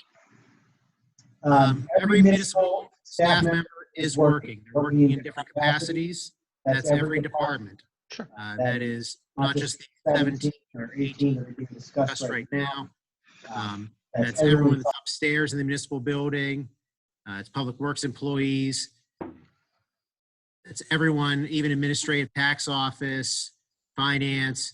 every municipal staff member is working. They're working in different capacities. That's every department. Sure. That is not just the 17 or 18 that are being discussed right now. That's everyone that's upstairs in the municipal building. It's public works employees. It's everyone, even administrative, tax office, finance.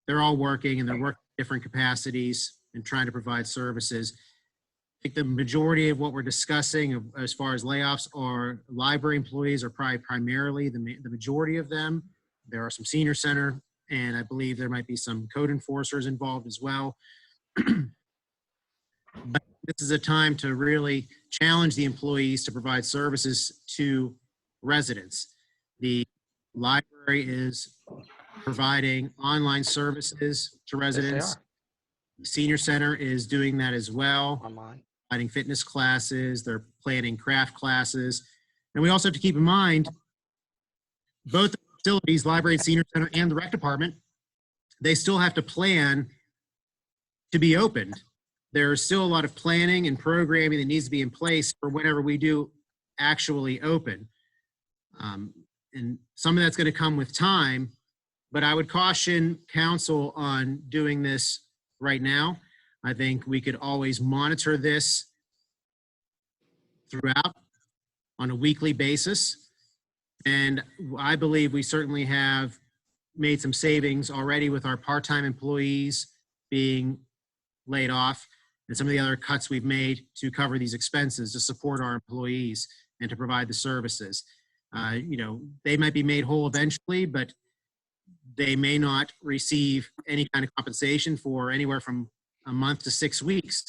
They're all working, and they're working in different capacities and trying to provide services. I think the majority of what we're discussing as far as layoffs are library employees are probably primarily the majority of them. There are some senior center, and I believe there might be some code enforcers involved as well. But this is a time to really challenge the employees to provide services to residents. The library is providing online services to residents. The senior center is doing that as well. Online. Providing fitness classes, they're planning craft classes. And we also have to keep in mind, both the facilities, library and senior center and the rec department, they still have to plan to be opened. There's still a lot of planning and programming that needs to be in place for whenever we do actually open. And some of that's going to come with time, but I would caution council on doing this right now. I think we could always monitor this throughout on a weekly basis. And I believe we certainly have made some savings already with our part-time employees being laid off and some of the other cuts we've made to cover these expenses to support our employees and to provide the services. They might be made whole eventually, but they may not receive any kind of compensation for anywhere from a month to 6 weeks.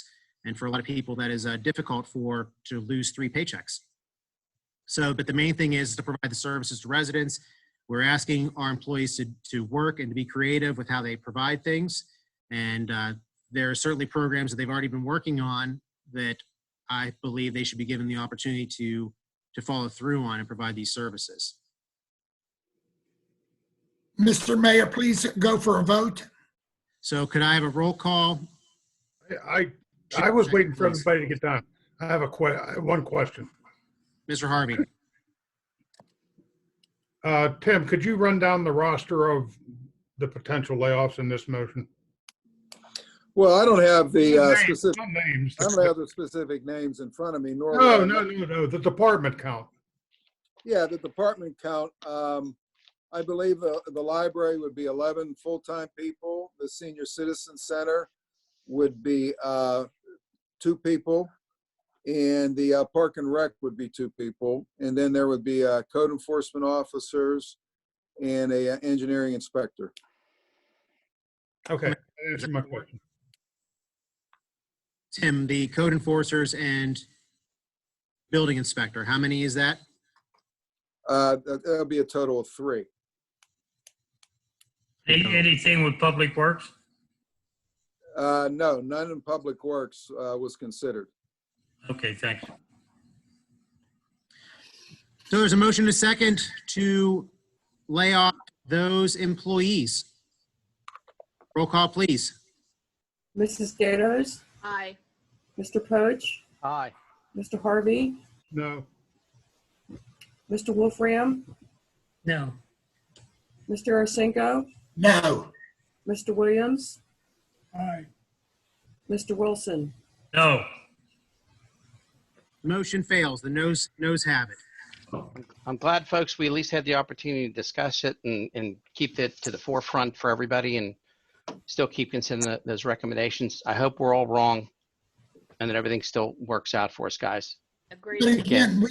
And for a lot of people, that is difficult to lose 3 paychecks. So, but the main thing is to provide the services to residents. We're asking our employees to work and to be creative with how they provide things. And there are certainly programs that they've already been working on that I believe they should be given the opportunity to follow through on and provide these services. Mr. Mayor, please go for a vote. So could I have a roll call? I was waiting for everybody to get done. I have one question. Mr. Harvey. Tim, could you run down the roster of the potential layoffs in this motion? Well, I don't have the specific names. I don't have the specific names in front of me. Nor No. The department count. Yeah, the department count. I believe the library would be 11 full-time people. The senior citizen center would be 2 people, and the park and rec would be 2 people, and then there would be code enforcement officers and a engineering inspector. Okay, that answered my question. Tim, the code enforcers and building inspector, how many is that? That'll be a total of 3. Anything with public works? No, none in public works was considered. Okay, thanks. So there's a motion to second to lay off those employees. Roll call, please. Mrs. Gatos, Aye. Mr. Poach, Aye. Mr. Harvey, No. Mr. Wolfram, No. Mr. Arsenko, No. Mr. Williams, Aye. Mr. Wilson. No. Motion fails. The noes have it. I'm glad, folks, we at least had the opportunity to discuss it and keep it to the forefront for everybody and still keep considering those recommendations. I hope we're all wrong and that everything still works out for us, guys. Agreed. But again,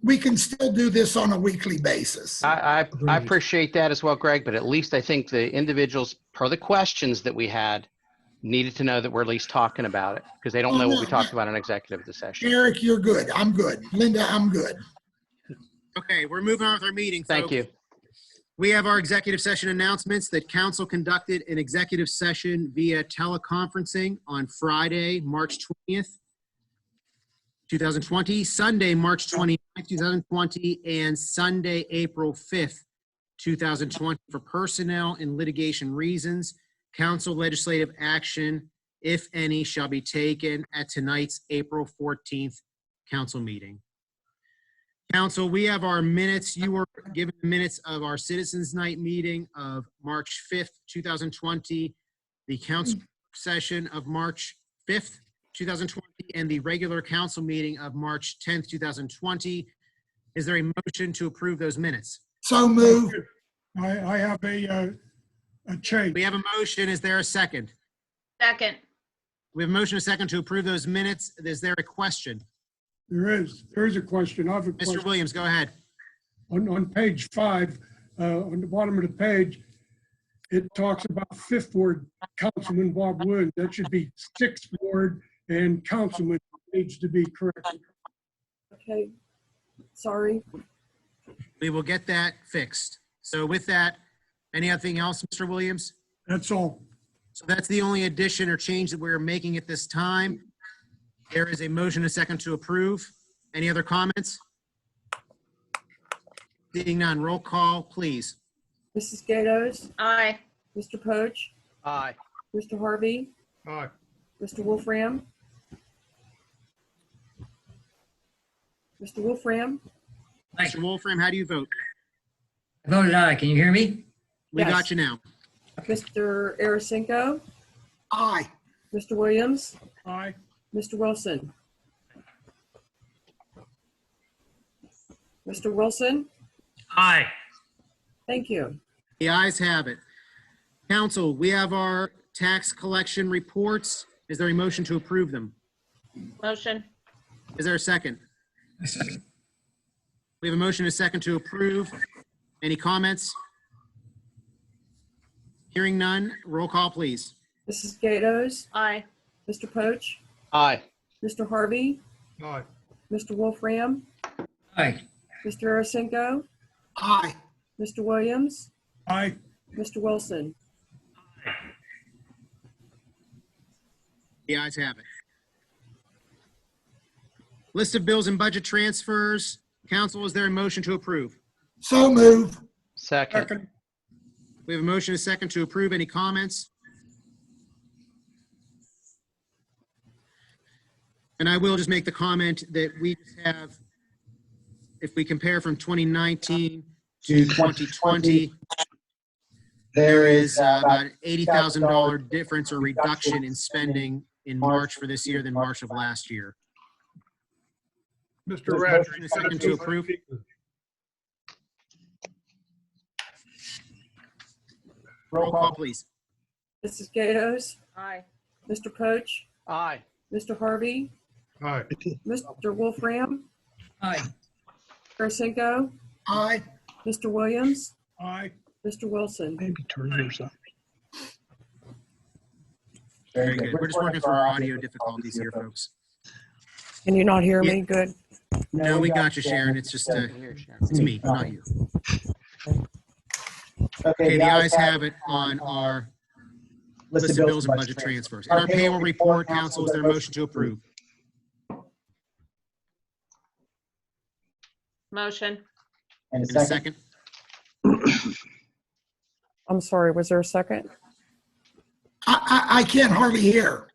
we can still do this on a weekly basis. I appreciate that as well, Greg, but at least I think the individuals, per the questions that we had, needed to know that we're at least talking about it because they don't know what we talked about in executive session. Eric, you're good. I'm good. Linda, I'm good. Okay, we're moving on with our meeting. Thank folks. you. We have our executive session announcements that council conducted an executive session via teleconferencing on Friday, March 20th, 2020, Sunday, March 29th, 2020, and Sunday, April 5th, 2020 for personnel and litigation reasons. Council legislative action, if any, shall be taken at tonight's April 14th council meeting. Council, we have our minutes. You were given the minutes of our Citizens Night meeting of March 5th, 2020, the council session of March 5th, 2020, and the regular council meeting of March 10th, 2020. Is there a motion to approve those minutes? So moved. I have a change. We have a motion. Is there a second? Second. We have a motion, a second to approve those minutes. Is there a question? There is a question. I have a question. Mr. Williams, go ahead. On page 5, on the bottom of the page, it talks about 5th Ward Councilman Bob Wood. That should be 6th Ward, and Councilman needs to be corrected. Okay, sorry. We will get that fixed. So with that, anything else, Mr. Williams? That's all. So that's the only addition or change that we're making at this time. There is a motion, a second to approve. Any other comments? Seeing none, roll call, please. Mrs. Gatos, Aye. Mr. Poach, Aye. Mr. Harvey, Aye. Mr. Wolfram. Mr. Wolfram, Mr. Wolfram, how do you vote? I voted aye. Can you hear me? We Yes. got you now. Mr. Arasenko, Aye. Mr. Williams, Aye. Mr. Wilson. Mr. Wilson, Aye. thank you. The ayes have it. Council, we have our tax collection reports. Is there a motion to approve them? Motion. Is there a second? I second. We have a motion, a second to approve. Any comments? Hearing none, roll call, please. Mrs. Gatos, Aye. Mr. Poach, Aye. Mr. Harvey, Aye. Mr. Wolfram, Aye. Mr. Arasenko, Aye. Mr. Williams, Aye. Mr. Wilson. The ayes have it. List of bills and budget transfers. Council, is there a motion to approve? So moved. Second. Second. We have a motion, a second to approve. Any comments? And I will just make the comment that we have, if we compare from 2019 to 2020, there is about $80,000 difference or reduction in spending in March for this year than March of last year. Mr. Radford. Motion, a second to approve. Roll call, please. Mrs. Gatos, Aye. Mr. Poach, Aye. Mr. Harvey, Aye. Mr. Wolfram, Aye. Arasenko, Aye. Mr. Williams, Aye. Mr. Wilson. Maybe turn yours up. Very good. We're just working through our audio difficulties here, folks. Can you not hear Yeah. me? Good. No, we got you, Sharon. It's just, Here, Sharon. it's me, not you. Okay, the ayes have it on our list of bills and budget transfers. In our payroll report, council, is there a motion to approve? Motion. And a second? I'm sorry, was there a second? I can't hardly hear.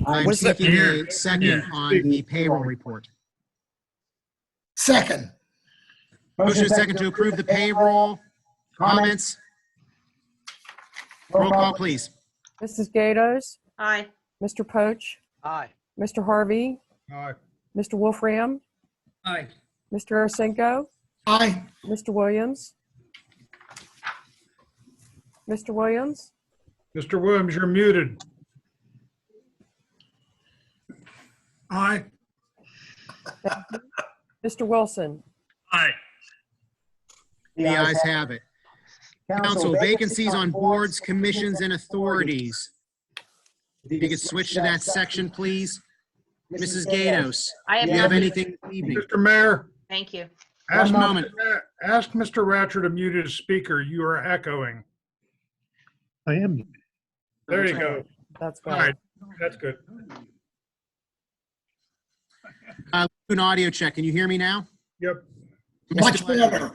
I'm Was it- seeking a second on the payroll report. Second. Motion is second to approve the payroll. Comments? Roll call, please. Mrs. Gatos, Aye. Mr. Poach, Aye. Mr. Harvey, Aye. Mr. Wolfram, Aye. Mr. Arasenko, Aye. Mr. Williams. Mr. Williams, Mr. Williams, you're muted. Aye. Mr. Wilson. Aye. The ayes have it. Council, vacancies on boards, commissions, and authorities. If you could switch to that section, please. Mrs. Gatos, I do you have have, anything this evening? Mr. Mayor, thank you. Ask One moment. Ask Mr. Ratcher to mute his speaker. You are echoing. I am. There you go. That's All better. right, that's good. Do an audio check. Can you hear me now? Yep. Much better.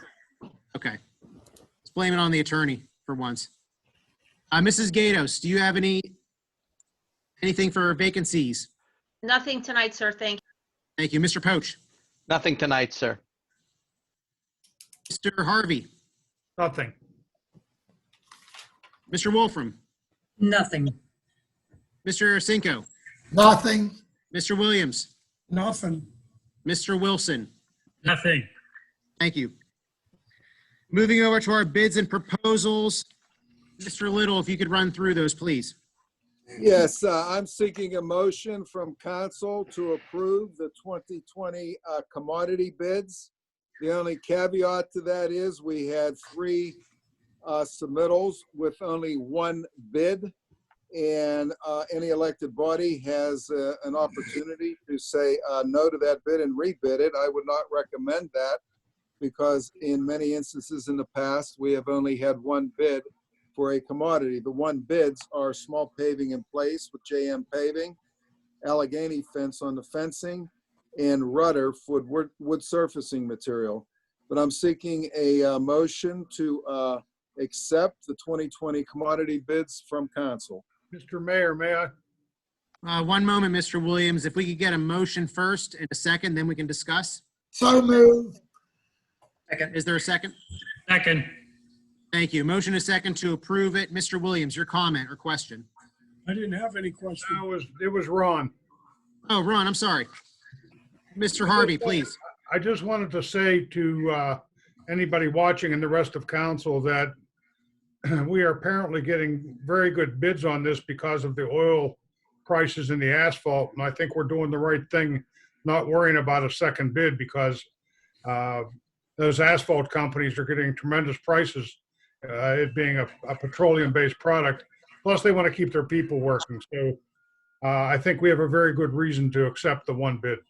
Okay. Let's blame it on the attorney for once. Mrs. Gatos, do you have anything for vacancies? Nothing tonight, sir. Thank you. Thank you. Mr. Poach, Nothing tonight, sir. Mr. Harvey, Nothing. Mr. Wolfram, Nothing. Mr. Cinco, Nothing. Mr. Williams, Nothing. Mr. Wilson. Nothing. Thank you. Moving over to our bids and proposals. Mr. Little, if you could run through those, please. Yes, I'm seeking a motion from council to approve the 2020 commodity bids. The only caveat to that is we had 3 submittals with only 1 bid. And any elected body has an opportunity to say no to that bid and rebid it. I would not recommend that because in many instances in the past, we have only had 1 bid for a commodity. The 1 bids are small paving in place with JM paving, Allegheny fence on the fencing, and Rudder for wood surfacing material. But I'm seeking a motion to accept the 2020 commodity bids from council. Mr. Mayor, may I? One moment, Mr. Williams. If we could get a motion first and a second, then we can discuss. So moved. Second. Is there a second? Second. Thank you. Motion is second to approve it. Mr. Williams, your comment or question? I didn't have any question. It was Ron. Oh, Ron, I'm sorry. Mr. Harvey, please. I just wanted to say to anybody watching and the rest of council that we are apparently getting very good bids on this because of the oil prices and the asphalt. And I think we're doing the right thing, not worrying about a second bid because those asphalt companies are getting tremendous prices, it being a petroleum-based product. Plus, they want to keep their people working. So I think we have a very good reason to accept the 1 bid.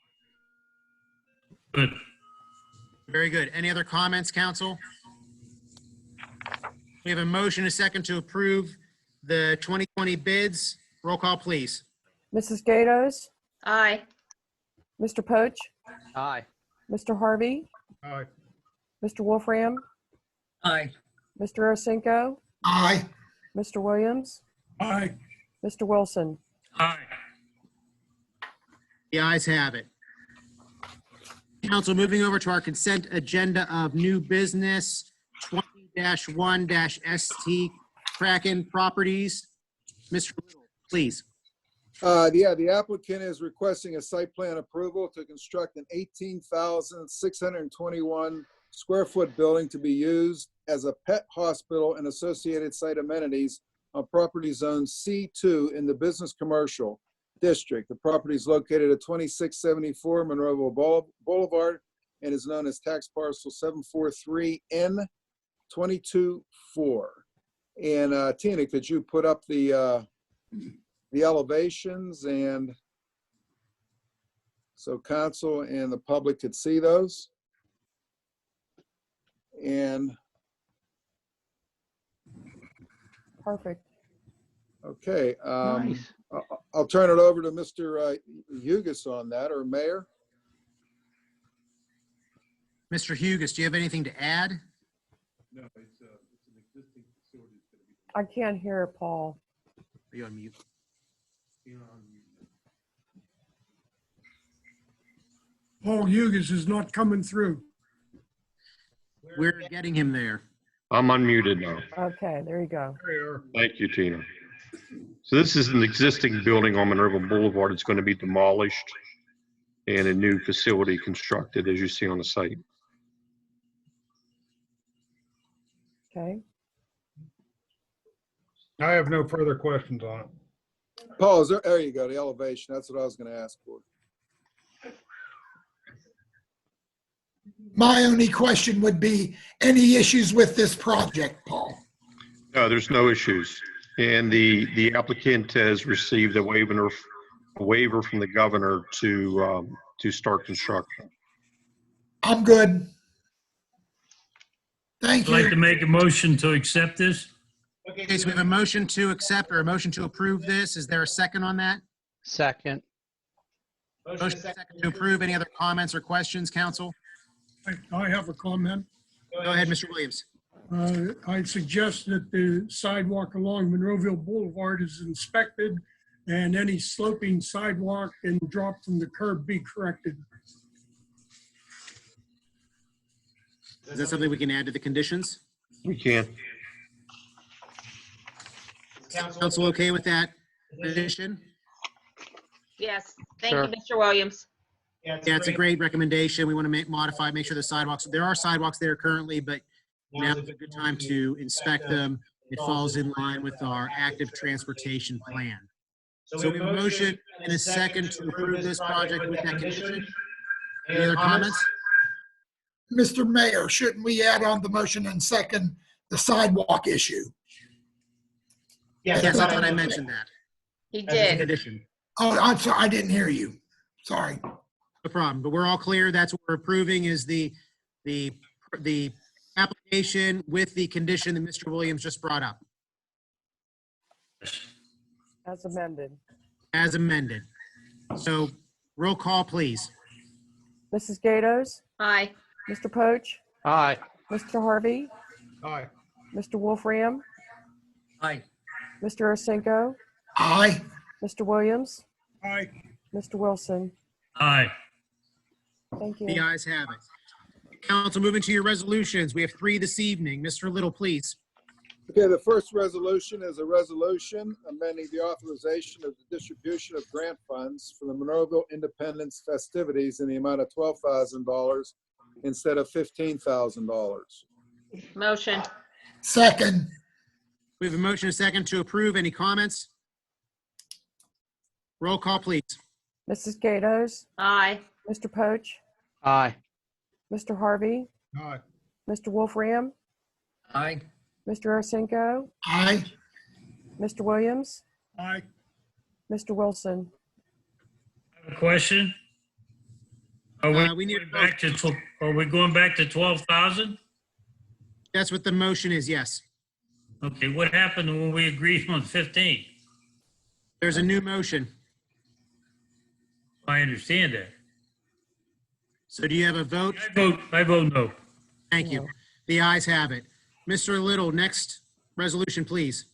Good. Very good. Any other comments, council? We have a motion, a second to approve the 2020 bids. Roll call, please. Mrs. Gatos, Aye. Mr. Poach, Aye. Mr. Harvey, All right. Mr. Wolfram, Aye. Mr. Arsenko, Aye. Mr. Williams, Aye. Mr. Wilson. Aye. The ayes have it. Council, moving over to our consent agenda of new business, 20-1-ST Kraken Properties. Mr. Little, please. Yeah, the applicant is requesting a site plan approval to construct an 18,621 square foot building to be used as a pet hospital and associated site amenities on property zone C2 in the business commercial district. The property is located at 2674 Monroeville Boulevard and is known as tax parcel 743N224. And Tina, could you put up the elevations and so council and the public could see those? And Perfect. okay, Nice. I'll turn it over to Mr. Hugus on that, or Mayor. Mr. Hugus, do you have anything to add? No, it's an existing facility. It's gonna be, I can't hear Paul. Are you on mute? you know, on the- Paul Hugus is not coming through. We're getting him there. I'm unmuted now. Okay, there you go. There you are. Thank you, Tina. So this is an existing building on Monroeville Boulevard. It's going to be demolished and a new facility constructed, as you see on the site. Okay. I have no further questions on it. Paul, there you go, the elevation. That's what I was going to ask for. My only question would be, any issues with this project, Paul? No, there's no issues. And the applicant has received a waiver from the governor to start construction. I'm good. Thank I'd like you. to make a motion to accept this. Okay, so we have a motion to accept or a motion to approve this. Is there a second on that? Second. Motion second to approve. Any other comments or questions, council? I have a comment. Go ahead, Mr. Williams. I suggest that the sidewalk along Monroeville Boulevard is inspected and any sloping sidewalk and drop from the curb be corrected. Is that something we can add to the conditions? We can. Council okay with that addition? Yes, thank Sure. you, Mr. Williams. Yeah, it's a great recommendation. We want to modify, make sure the sidewalks, there are sidewalks there currently, but now's a good time to inspect them. It falls in line with our active transportation plan. So we have a motion and a second to approve this project with that condition. Any other comments? Mr. Mayor, shouldn't we add on the motion and second the sidewalk issue? Yes, I thought I mentioned that. He As a did. condition. Oh, I'm sorry, I didn't hear you. Sorry. No problem, but we're all clear. That's what we're approving is the application with the condition that Mr. Williams just brought up, As amended. as amended. So roll call, please. Mrs. Gatos, Aye. Mr. Poach, Aye. Mr. Harvey, Aye. Mr. Wolfram, Aye. Mr. Osenko, Aye. Mr. Williams, Aye. Mr. Wilson. Aye. Thank The you. ayes have it. Council, moving to your resolutions. We have 3 this evening. Mr. Little, please. Okay, the first resolution is a resolution amending the authorization of the distribution of grant funds for the Monroeville Independence festivities in the amount of $12,000 instead of $15,000. Motion. Second. We have a motion and a second to approve. Any comments? Roll call, please. Mrs. Gatos, Aye. Mr. Poach, Aye. Mr. Harvey, Aye. Mr. Wolfram, Aye. Mr. Osenko, Aye. Mr. Williams, Aye. Mr. Wilson. I have a question. Are We need going back to, are we going back to 12,000? That's what the motion is, yes. Okay, what happened when we agreed on 15? There's a new motion. I understand that. So do you have a vote? I vote no. Thank you. The ayes have it. Mr. Little, next resolution, please.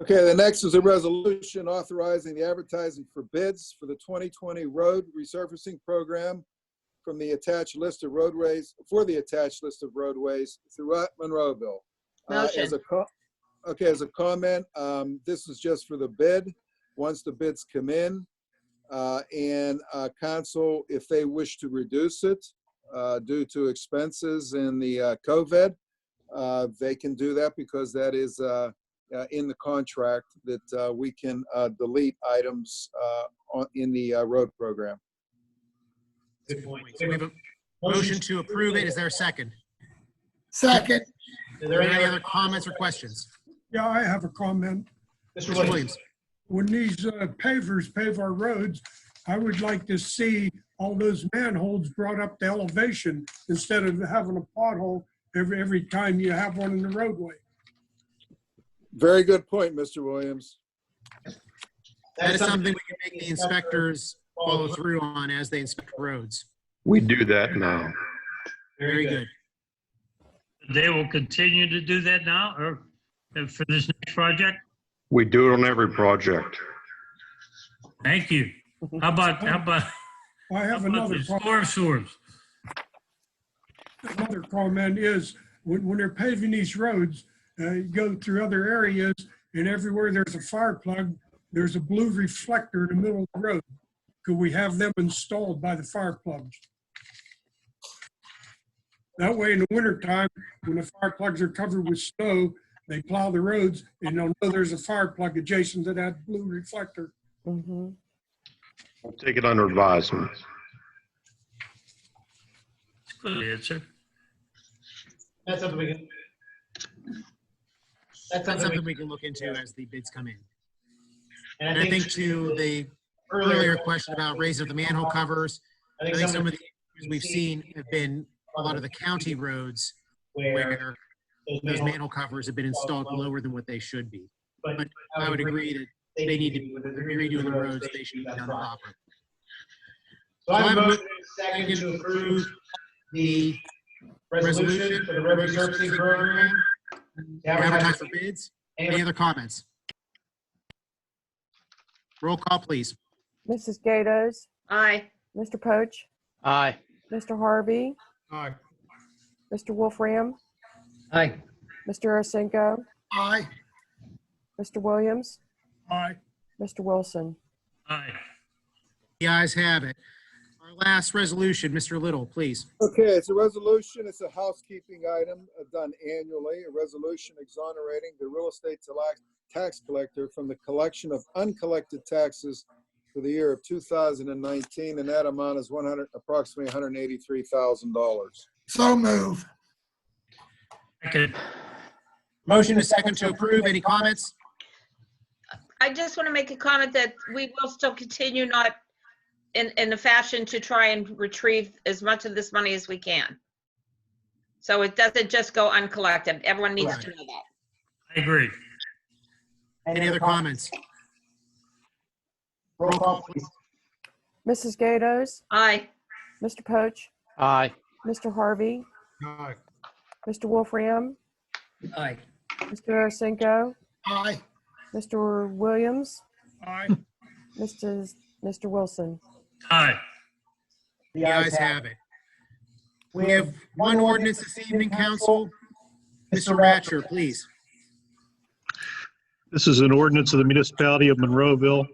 Okay, the next is a resolution authorizing the advertising for bids for the 2020 road resurfacing program from the attached list of roadways, for the attached list of roadways throughout Monroeville. Motion. As a comment, this is just for the bid, once the bids come in. And council, if they wish to reduce it due to expenses in the COVID, they can do that because that is in the contract that we can delete items in the road program. Good point. So we have a motion to approve it. Is there a second? Second. Are there any other comments or questions? Yeah, I have a comment. Mr. Williams. When these pavers pave our roads, I would like to see all those manholes brought up to elevation instead of having a pothole every time you have one in the roadway. Very good point, Mr. Williams. That is something we can make the inspectors follow through on as they inspect roads. We do that now. Very good. They will continue to do that now or for this next project? We do it on every project. Thank you. How about I have another the storms? Another comment is when they're paving these roads, you go through other areas and everywhere there's a fire plug, there's a blue reflector in the middle of the road. Could we have them installed by the fire plugs? That way in the wintertime, when the fire plugs are covered with snow, they plow the roads and they'll know there's a fire plug adjacent to that blue reflector. Mhm. We'll take it under advisement. Good answer. That's something we can look into as the bids come in. And I think to the earlier question about raising the manhole covers, I think some of the issues we've seen have been a lot of the county roads where those manhole covers have been installed lower than what they should be. But I would agree that they need to be redoing the roads, they should be done properly. So I have a motion and a second to approve the resolution for the road resurfacing program. Advertise for bids. Any other comments? Roll call, please. Mrs. Gatos, Aye. Mr. Poach, Aye. Mr. Harvey, Aye. Mr. Wolfram, Aye. Mr. Arsenko, Aye. Mr. Williams, Aye. Mr. Wilson. Aye. The ayes have it. Our last resolution, Mr. Little, please. Okay, it's a resolution. It's a housekeeping item done annually. A resolution exonerating the real estate tax collector from the collection of uncollected taxes for the year of 2019, and that amount is approximately $183,000. So move. Second. Motion is second to approve. Any comments? I just want to make a comment that we will still continue not in a fashion to try and retrieve as much of this money as we can. So it doesn't just go uncollected. Everyone needs to know that. I agree. Any other comments? Roll call, please. Mrs. Gatos, Aye. Mr. Poach, Aye. Mr. Harvey, Aye. Mr. Wolfram, Aye. Mr. Arsenko, Aye. Mr. Williams, Aye. Mr. Wilson. Aye. The ayes have it. We have one ordinance this evening, council. Mr. Ratcher, please. This is an ordinance of the municipality of Monroeville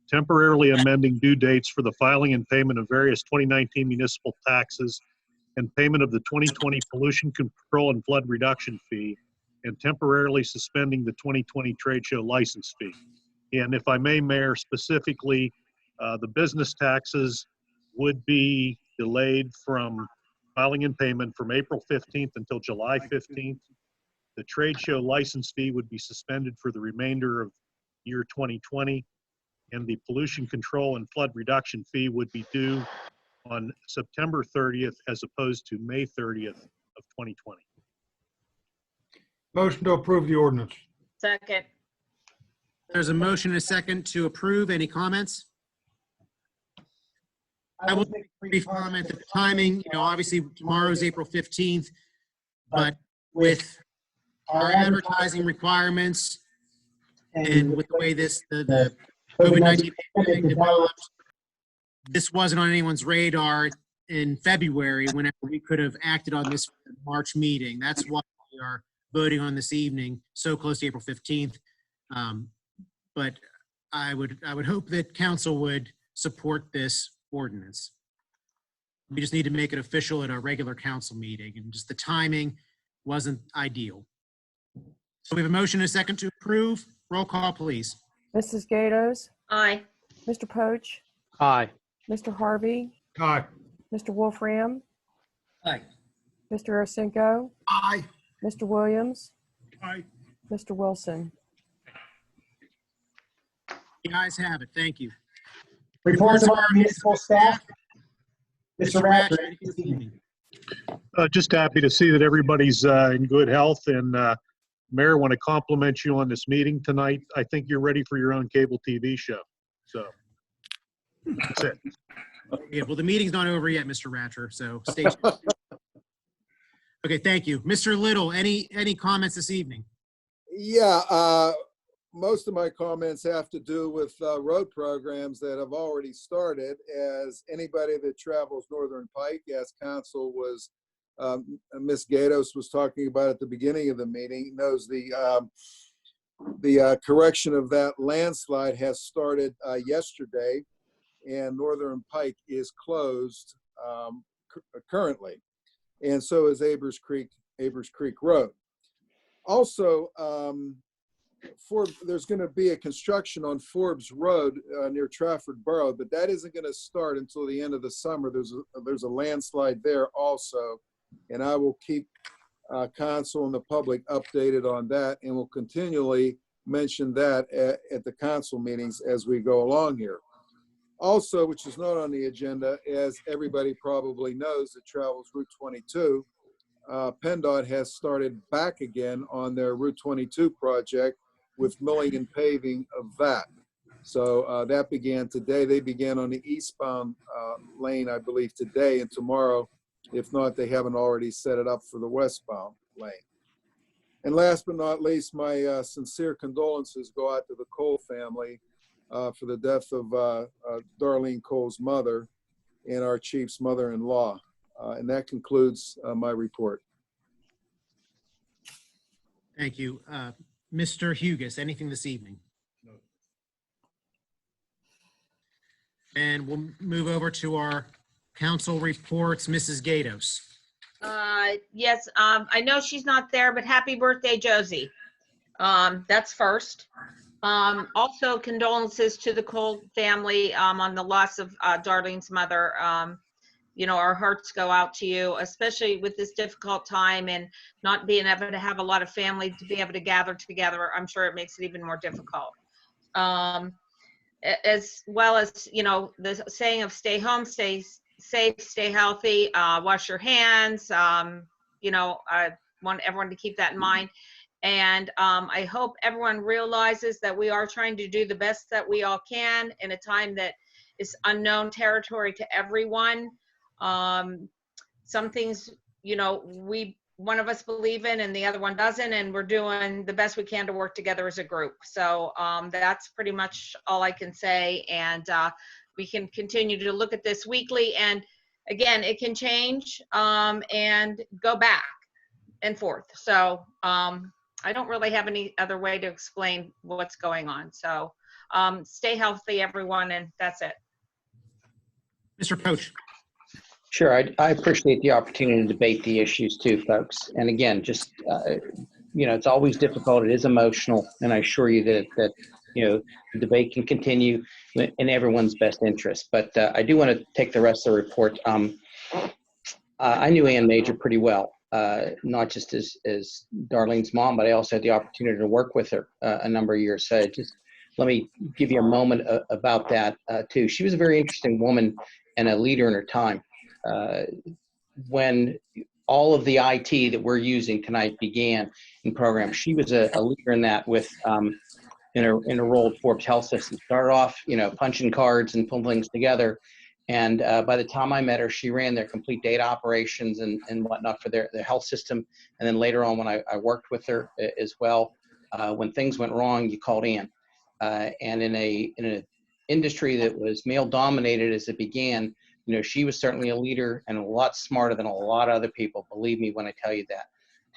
temporarily amending due dates for the filing and payment of various 2019 municipal taxes and payment of the 2020 pollution control and flood reduction fee, and temporarily suspending the 2020 trade show license fee. And if I may, Mayor, specifically, the business taxes would be delayed from filing and payment from April 15th until July 15th. The trade show license fee would be suspended for the remainder of year 2020. And the pollution control and flood reduction fee would be due on September 30th as opposed to May 30th of 2020. Motion to approve the ordinance. Second. There's a motion and a second to approve. Any comments? I will make a brief comment that the timing, obviously tomorrow is April 15th, but with our advertising requirements and with the way the COVID-19 pandemic developed, this wasn't on anyone's radar in February whenever we could have acted on this March meeting. That's why we are voting on this evening so close to April 15th. But I would hope that council would support this ordinance. We just need to make it official at our regular council meeting, and just the timing wasn't ideal. So we have a motion and a second to approve. Roll call, please. Mrs. Gatos, Aye. Mr. Poach, Aye. Mr. Harvey, Aye. Mr. Wolfram, Aye. Mr. Arsenko, Aye. Mr. Williams, Aye. Mr. Wilson. The ayes have it. Thank you. Reports of our municipal staff. Mr. Ratcher, this evening. Just happy to see that everybody's in good health, and Mayor, want to compliment you on this meeting tonight. I think you're ready for your own cable TV show. So that's it. Yeah, well, the meeting's not over yet, Mr. Ratcher, so stay tuned. Okay, thank you. Mr. Little, any comments this evening? Yeah, most of my comments have to do with road programs that have already started. As anybody that travels Northern Pike, as council was, Ms. Gatos was talking about at the beginning of the meeting, knows the correction of that landslide has started yesterday, and Northern Pike is closed currently, and so is Abers Creek Road. Also, there's going to be a construction on Forbes Road near Trafford Borough, but that isn't going to start until the end of the summer. There's a landslide there also, and I will keep council and the public updated on that, and will continually mention that at the council meetings as we go along here. Also, which is not on the agenda, as everybody probably knows that travels Route 22, PennDOT has started back again on their Route 22 project with milling and paving of that. So that began today. They began on the eastbound lane, I believe, today and tomorrow. If not, they haven't already set it up for the westbound lane. And last but not least, my sincere condolences go out to the Cole family for the death of Darlene Cole's mother and our chief's mother-in-law. And that concludes my report. Thank you. Mr. Hugus, anything this evening? No. And we'll move over to our council reports. Mrs. Gatos. Yes, I know she's not there, but happy birthday, Josie. That's first. Also condolences to the Cole family on the loss of Darlene's mother. You know, our hearts go out to you, especially with this difficult time and not being able to have a lot of family to be able to gather together. I'm sure it makes it even more difficult. As well as, you know, the saying of stay home, stay safe, stay healthy, wash your hands. You know, I want everyone to keep that in mind. And I hope everyone realizes that we are trying to do the best that we all can in a time that is unknown territory to everyone. Some things, you know, one of us believe in and the other one doesn't, and we're doing the best we can to work together as a group. So that's pretty much all I can say. And we can continue to look at this weekly. And again, it can change and go back and forth. So I don't really have any other way to explain what's going on. So stay healthy, everyone, and that's it. Mr. Poach. Sure, I appreciate the opportunity to debate the issues too, folks. And again, just, you know, it's always difficult. It is emotional. And I assure you that you know, the debate can continue in everyone's best interest. But I do want to take the rest of the report. I knew Ann Major pretty well, not just as Darlene's mom, but I also had the opportunity to work with her a number of years. So just let me give you a moment about that too. She was a very interesting woman and a leader in her time. When all of the IT that we're using tonight began in programs, she was a leader in that with in a role at Forbes Health System. Started off, you know, punching cards and pulling things together. And by the time I met her, she ran their complete data operations and whatnot for their health system. And then later on, when I worked with her as well, when things went wrong, you called Ann. And in an industry that was male dominated as it began, you know, she was certainly a leader and a lot smarter than a lot of other people. Believe me when I tell you that,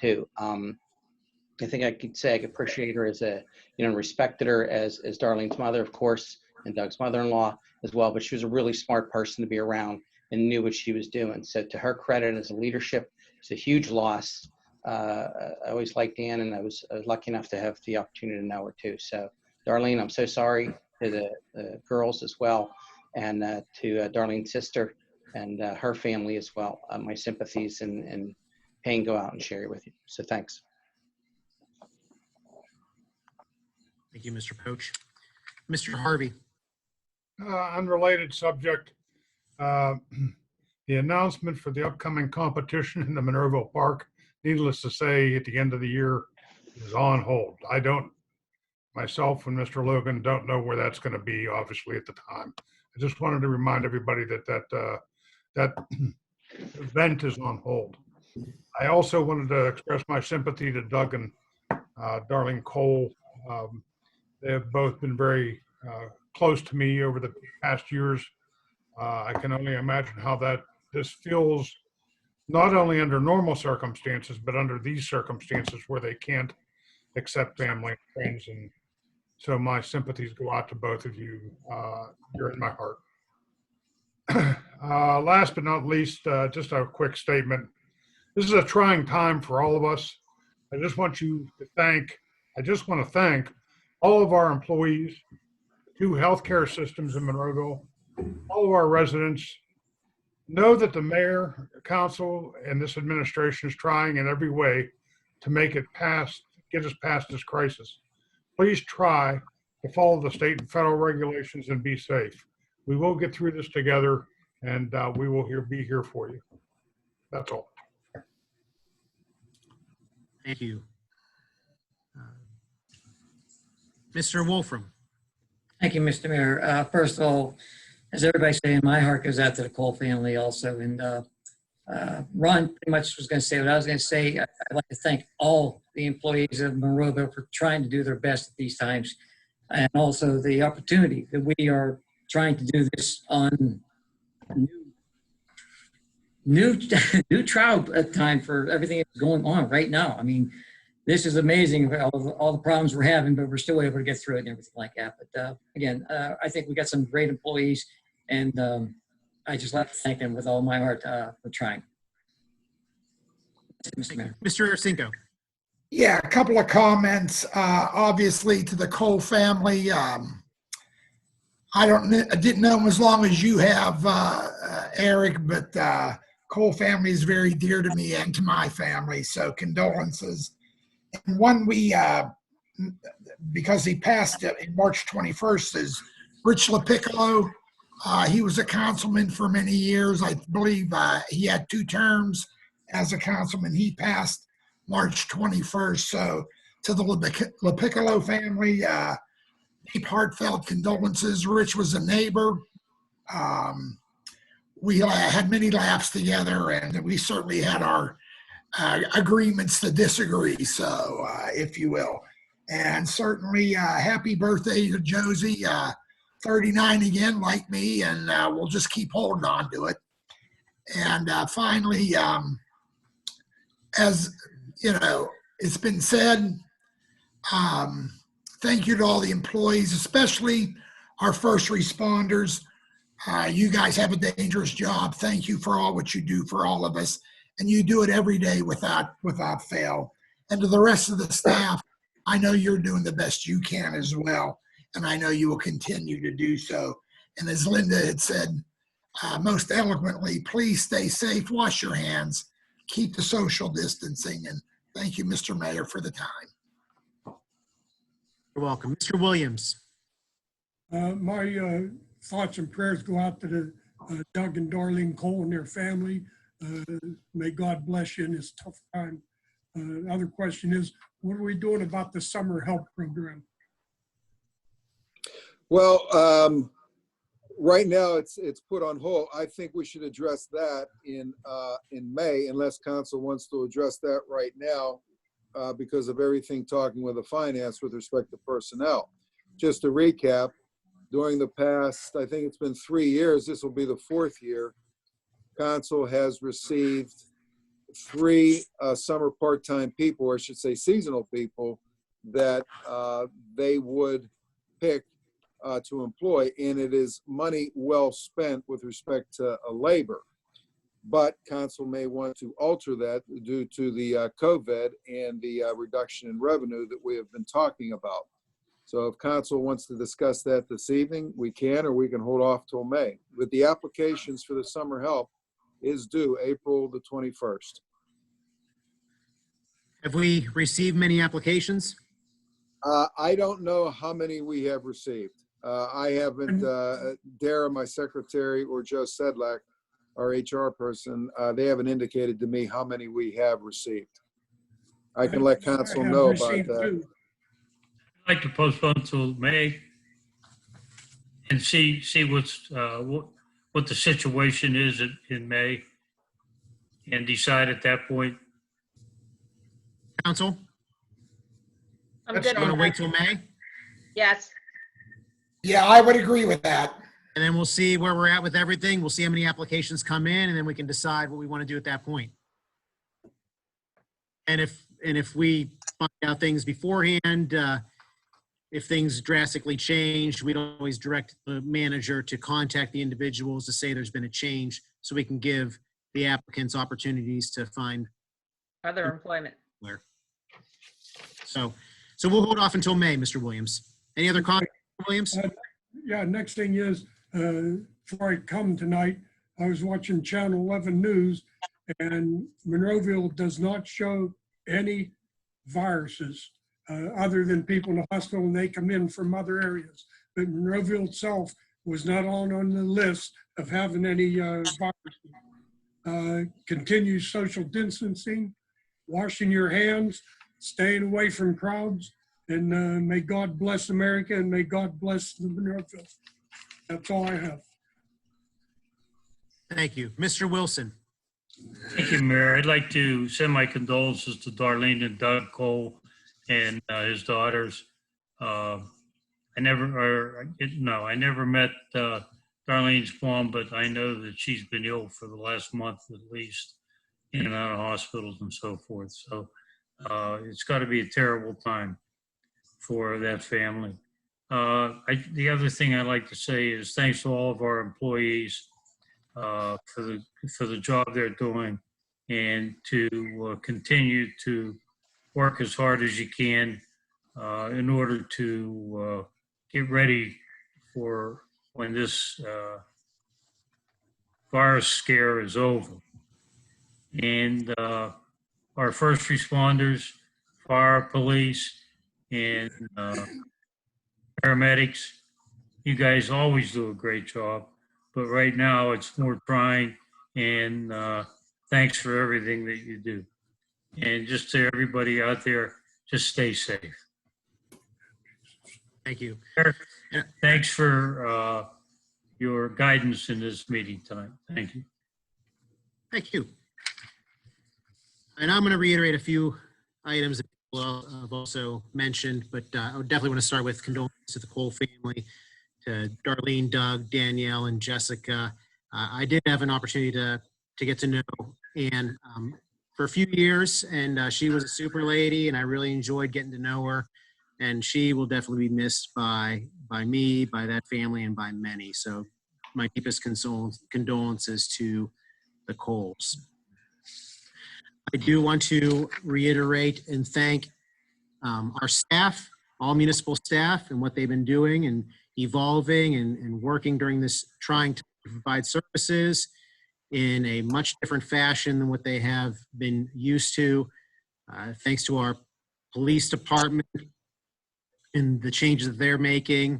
too. I think I could say I could appreciate her as a, you know, respected her as Darlene's mother, of course, and Doug's mother-in-law as well. But she was a really smart person to be around and knew what she was doing. So to her credit as a leadership, it's a huge loss. I always liked Ann, and I was lucky enough to have the opportunity to know her too. So Darlene, I'm so sorry to the girls as well. And to Darlene's sister and her family as well. My sympathies and pain go out and share it with you. So thanks. Thank you, Mr. Poach. Mr. Harvey. Unrelated subject. The announcement for the upcoming competition in the Monroeville Park, needless to say, at the end of the year is on hold. I don't, myself and Mr. Logan don't know where that's going to be, obviously, at the time. I just wanted to remind everybody that event is on hold. I also wanted to express my sympathy to Doug and Darlene Cole. They have both been very close to me over the past years. I can only imagine how this feels, not only under normal circumstances, but under these circumstances where they can't accept family and friends. And so my sympathies go out to both of you. You're in my heart. Last but not least, just a quick statement. This is a trying time for all of us. I just want to thank all of our employees, 2 healthcare systems in Monroeville, all of our residents. Know that the mayor, council, and this administration is trying in every way to get us past this crisis. Please try to follow the state and federal regulations and be safe. We will get through this together, and we will be here for you. That's all. Thank you. Mr. Wolfram. Thank you, Mr. Mayor. First of all, as everybody's saying, my heart goes out to the Cole family also. And Ron pretty much was going to say what I was going to say. I'd like to thank all the employees of Monroeville for trying to do their best at these times, and also the opportunity that we are trying to do this on new trial time for everything that's going on right now. I mean, this is amazing, all the problems we're having, but we're still able to get through it and everything like that. But again, I think we got some great employees, and I just like to thank them with all my heart for trying. Mr. Mayor. Mr. Ursinko. Yeah, a couple of comments. Obviously, to the Cole family, I didn't know him as long as you have, Eric, but Cole family is very dear to me and to my family. So condolences. And one because he passed in March 21st, is Rich LaPiccolo. He was a councilman for many years. I believe he had 2 terms as a councilman. He passed March 21st. So to the LaPiccolo family, deep heartfelt condolences. Rich was a neighbor. We had many laughs together, and we certainly had our agreements to disagree, so if you will. And certainly happy birthday to Josie, 39 again, like me, and we'll just keep holding on to it. And finally, as you know, it's been said, thank you to all the employees, especially our first responders. You guys have a dangerous job. Thank you for all what you do for all of us. And you do it every day without fail. And to the rest of the staff, I know you're doing the best you can as well. And I know you will continue to do so. And as Linda had said most eloquently, please stay safe, wash your hands, keep the social distancing. And thank you, Mr. Mayor, for the time. You're welcome. Mr. Williams. My thoughts and prayers go out to the Doug and Darlene Cole and their family. May God bless you in this tough time. Other question is, what are we doing about the summer help program? Well, right now it's put on hold. I think we should address that in May, unless council wants to address that right now because of everything talking with the finance with respect to personnel. Just to recap, during the past, I think it's been 3 years, this will be the 4th year, council has received 3 summer part-time people, or I should say seasonal people, that they would pick to employ, and it is money well spent with respect to labor. But council may want to alter that due to the COVID and the reduction in revenue that we have been talking about. So if council wants to discuss that this evening, we can, or we can hold off till May. But the applications for the summer help is due April the 21st. Have we received many applications? I don't know how many we have received. I haven't, Dara, my secretary, or Joe Sedlak, our HR person, they haven't indicated to me how many we have received. I can let council know about that. I'd like to postpone till May and see what's what the situation is in May, and decide at that point. Council? I'm good. Want to wait till May? Yes. Yeah, I would agree with that. And then we'll see where we're at with everything. We'll see how many applications come in, and then we can decide what we want to do at that point. And if we find out things beforehand, if things drastically change, we'd always direct the manager to contact the individuals to say there's been a change, so we can give the applicants opportunities to find Other employment. where. So we'll hold off until May, Mr. Williams. Any other comments, Mr. Williams? Yeah, next thing is, before I come tonight, I was watching Channel 11 News, and Monroeville does not show any viruses other than people in the hospital, and they come in from other areas. But Monroeville itself was not on the list of having any viruses. Continue social distancing, washing your hands, staying away from crowds, and may God bless America and may God bless the Monroeville. That's all I have. Thank you. Mr. Wilson. Thank you, Mayor. I'd like to send my condolences to Darlene and Doug Cole and his daughters. I never met Darlene's mom, but I know that she's been ill for the last month at least, in and out of hospitals and so forth. So it's got to be a terrible time for that family. The other thing I'd like to say is thanks to all of our employees for the job they're doing, and to continue to work as hard as you can in order to get ready for when this virus scare is over. And our first responders, fire, police, and paramedics, you guys always do a great job. But right now it's more trying, and thanks for everything that you do. And just to everybody out there, just stay safe. Thank you. Thanks for your guidance in this meeting tonight. Thank you. Thank you. And I'm going to reiterate a few items that people have also mentioned, but I would definitely want to start with condolences to the Cole family, to Darlene, Doug, Danielle, and Jessica. I did have an opportunity to get to know Ann for a few years, and she was a super lady, and I really enjoyed getting to know her. And she will definitely be missed by me, by that family, and by many. So my deepest condolences to the Coles. I do want to reiterate and thank our staff, all municipal staff, and what they've been doing and evolving and working during this trying to provide services in a much different fashion than what they have been used to. Thanks to our police department and the changes that they're making,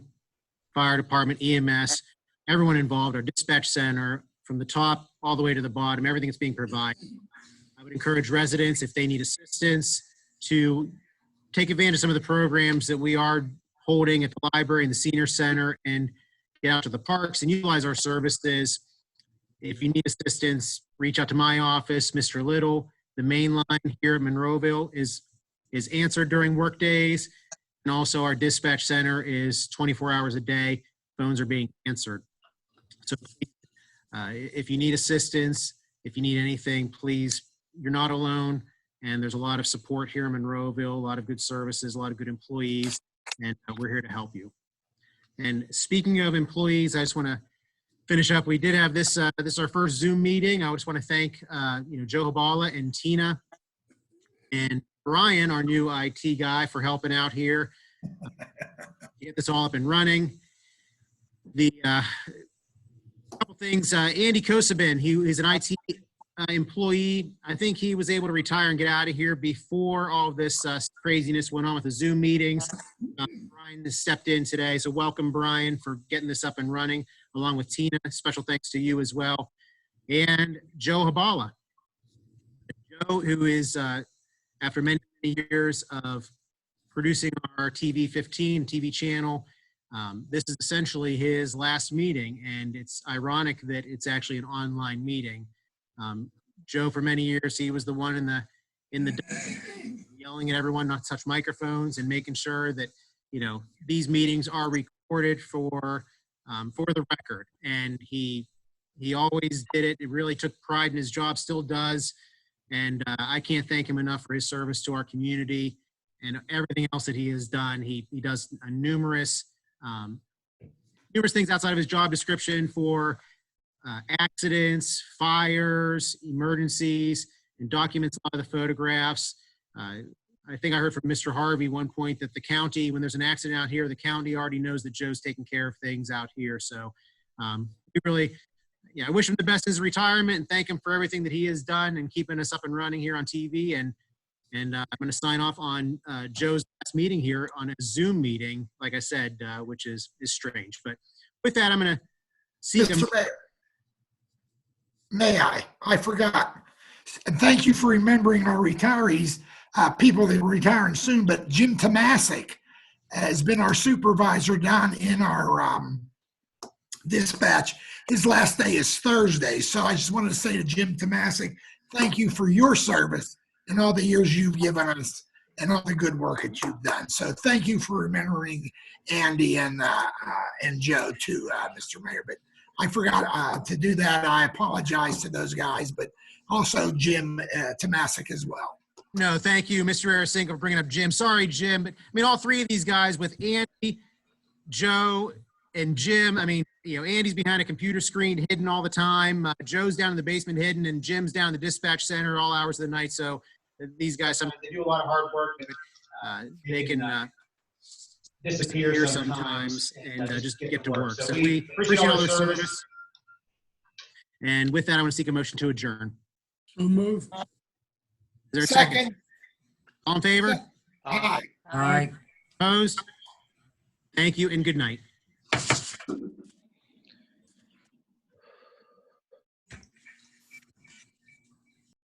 fire department, EMS, everyone involved, our dispatch center, from the top all the way to the bottom, everything is being provided. I would encourage residents, if they need assistance, to take advantage of some of the programs that we are holding at the library and the senior center, and get out to the parks and utilize our services. If you need assistance, reach out to my office, Mr. Little. The main line here at Monroeville is answered during work days. And also our dispatch center is 24 hours a day. Phones are being answered. So if you need assistance, if you need anything, please, you're not alone. And there's a lot of support here in Monroeville, a lot of good services, a lot of good employees, and we're here to help you. And speaking of employees, I just want to finish up. We did have this, this is our first Zoom meeting. I just want to thank Joe Habala and Tina and Brian, our new IT guy, for helping out here. Get this all up and running. The couple things, Andy Kosabin, he's an IT employee. I think he was able to retire and get out of here before all this craziness went on with the Zoom meetings. Brian has stepped in today, so welcome, Brian, for getting this up and running, along with Tina. Special thanks to you as well. And Joe Habala. Joe, who is, after many years of producing our TV 15 TV channel, this is essentially his last meeting, and it's ironic that it's actually an online meeting. Joe, for many years, he was the one in the yelling at everyone not to touch microphones and making sure that these meetings are recorded for the record. And he always did it. It really took pride in his job, still does. And I can't thank him enough for his service to our community and everything else that he has done. He does numerous things outside of his job description for accidents, fires, emergencies, and documents a lot of the photographs. I think I heard from Mr. Harvey one point that the county, when there's an accident out here, the county already knows that Joe's taking care of things out here. So we really, I wish him the best in his retirement and thank him for everything that he has done and keeping us up and running here on TV. And I'm going to sign off on Joe's last meeting here on a Zoom meeting, like I said, which is strange. But with that, I'm going to see him. Mr. Mayor, may I forgot. And thank you for remembering our retirees. people that are retiring soon, but Jim Tomasic has been our supervisor down in our dispatch. His last day is Thursday. So I just wanted to say to Jim Tomasic, thank you for your service and all the years you've given us and all the good work that you've done. So thank you for remembering Andy and Joe too, Mr. Mayor. But I forgot to do that. I apologize to those guys, but also Jim Tomasic as well. No, thank you, Mr. Arasinko, for bringing up Jim. Sorry, Jim, but I mean, all three of these guys with Andy, Joe, and Jim. I mean, you know, Andy's behind a computer screen hidden all the time. Joe's down in the basement hidden, and Jim's down in the dispatch center all hours of the night. So these guys, sometimes They do a lot of hard work. they can disappear sometimes and just get to work. So we appreciate all their service. And with that, I want to seek a motion to adjourn. So move. Is there a second? All in favor? Aye. Aye. Opposed? Thank you and good night.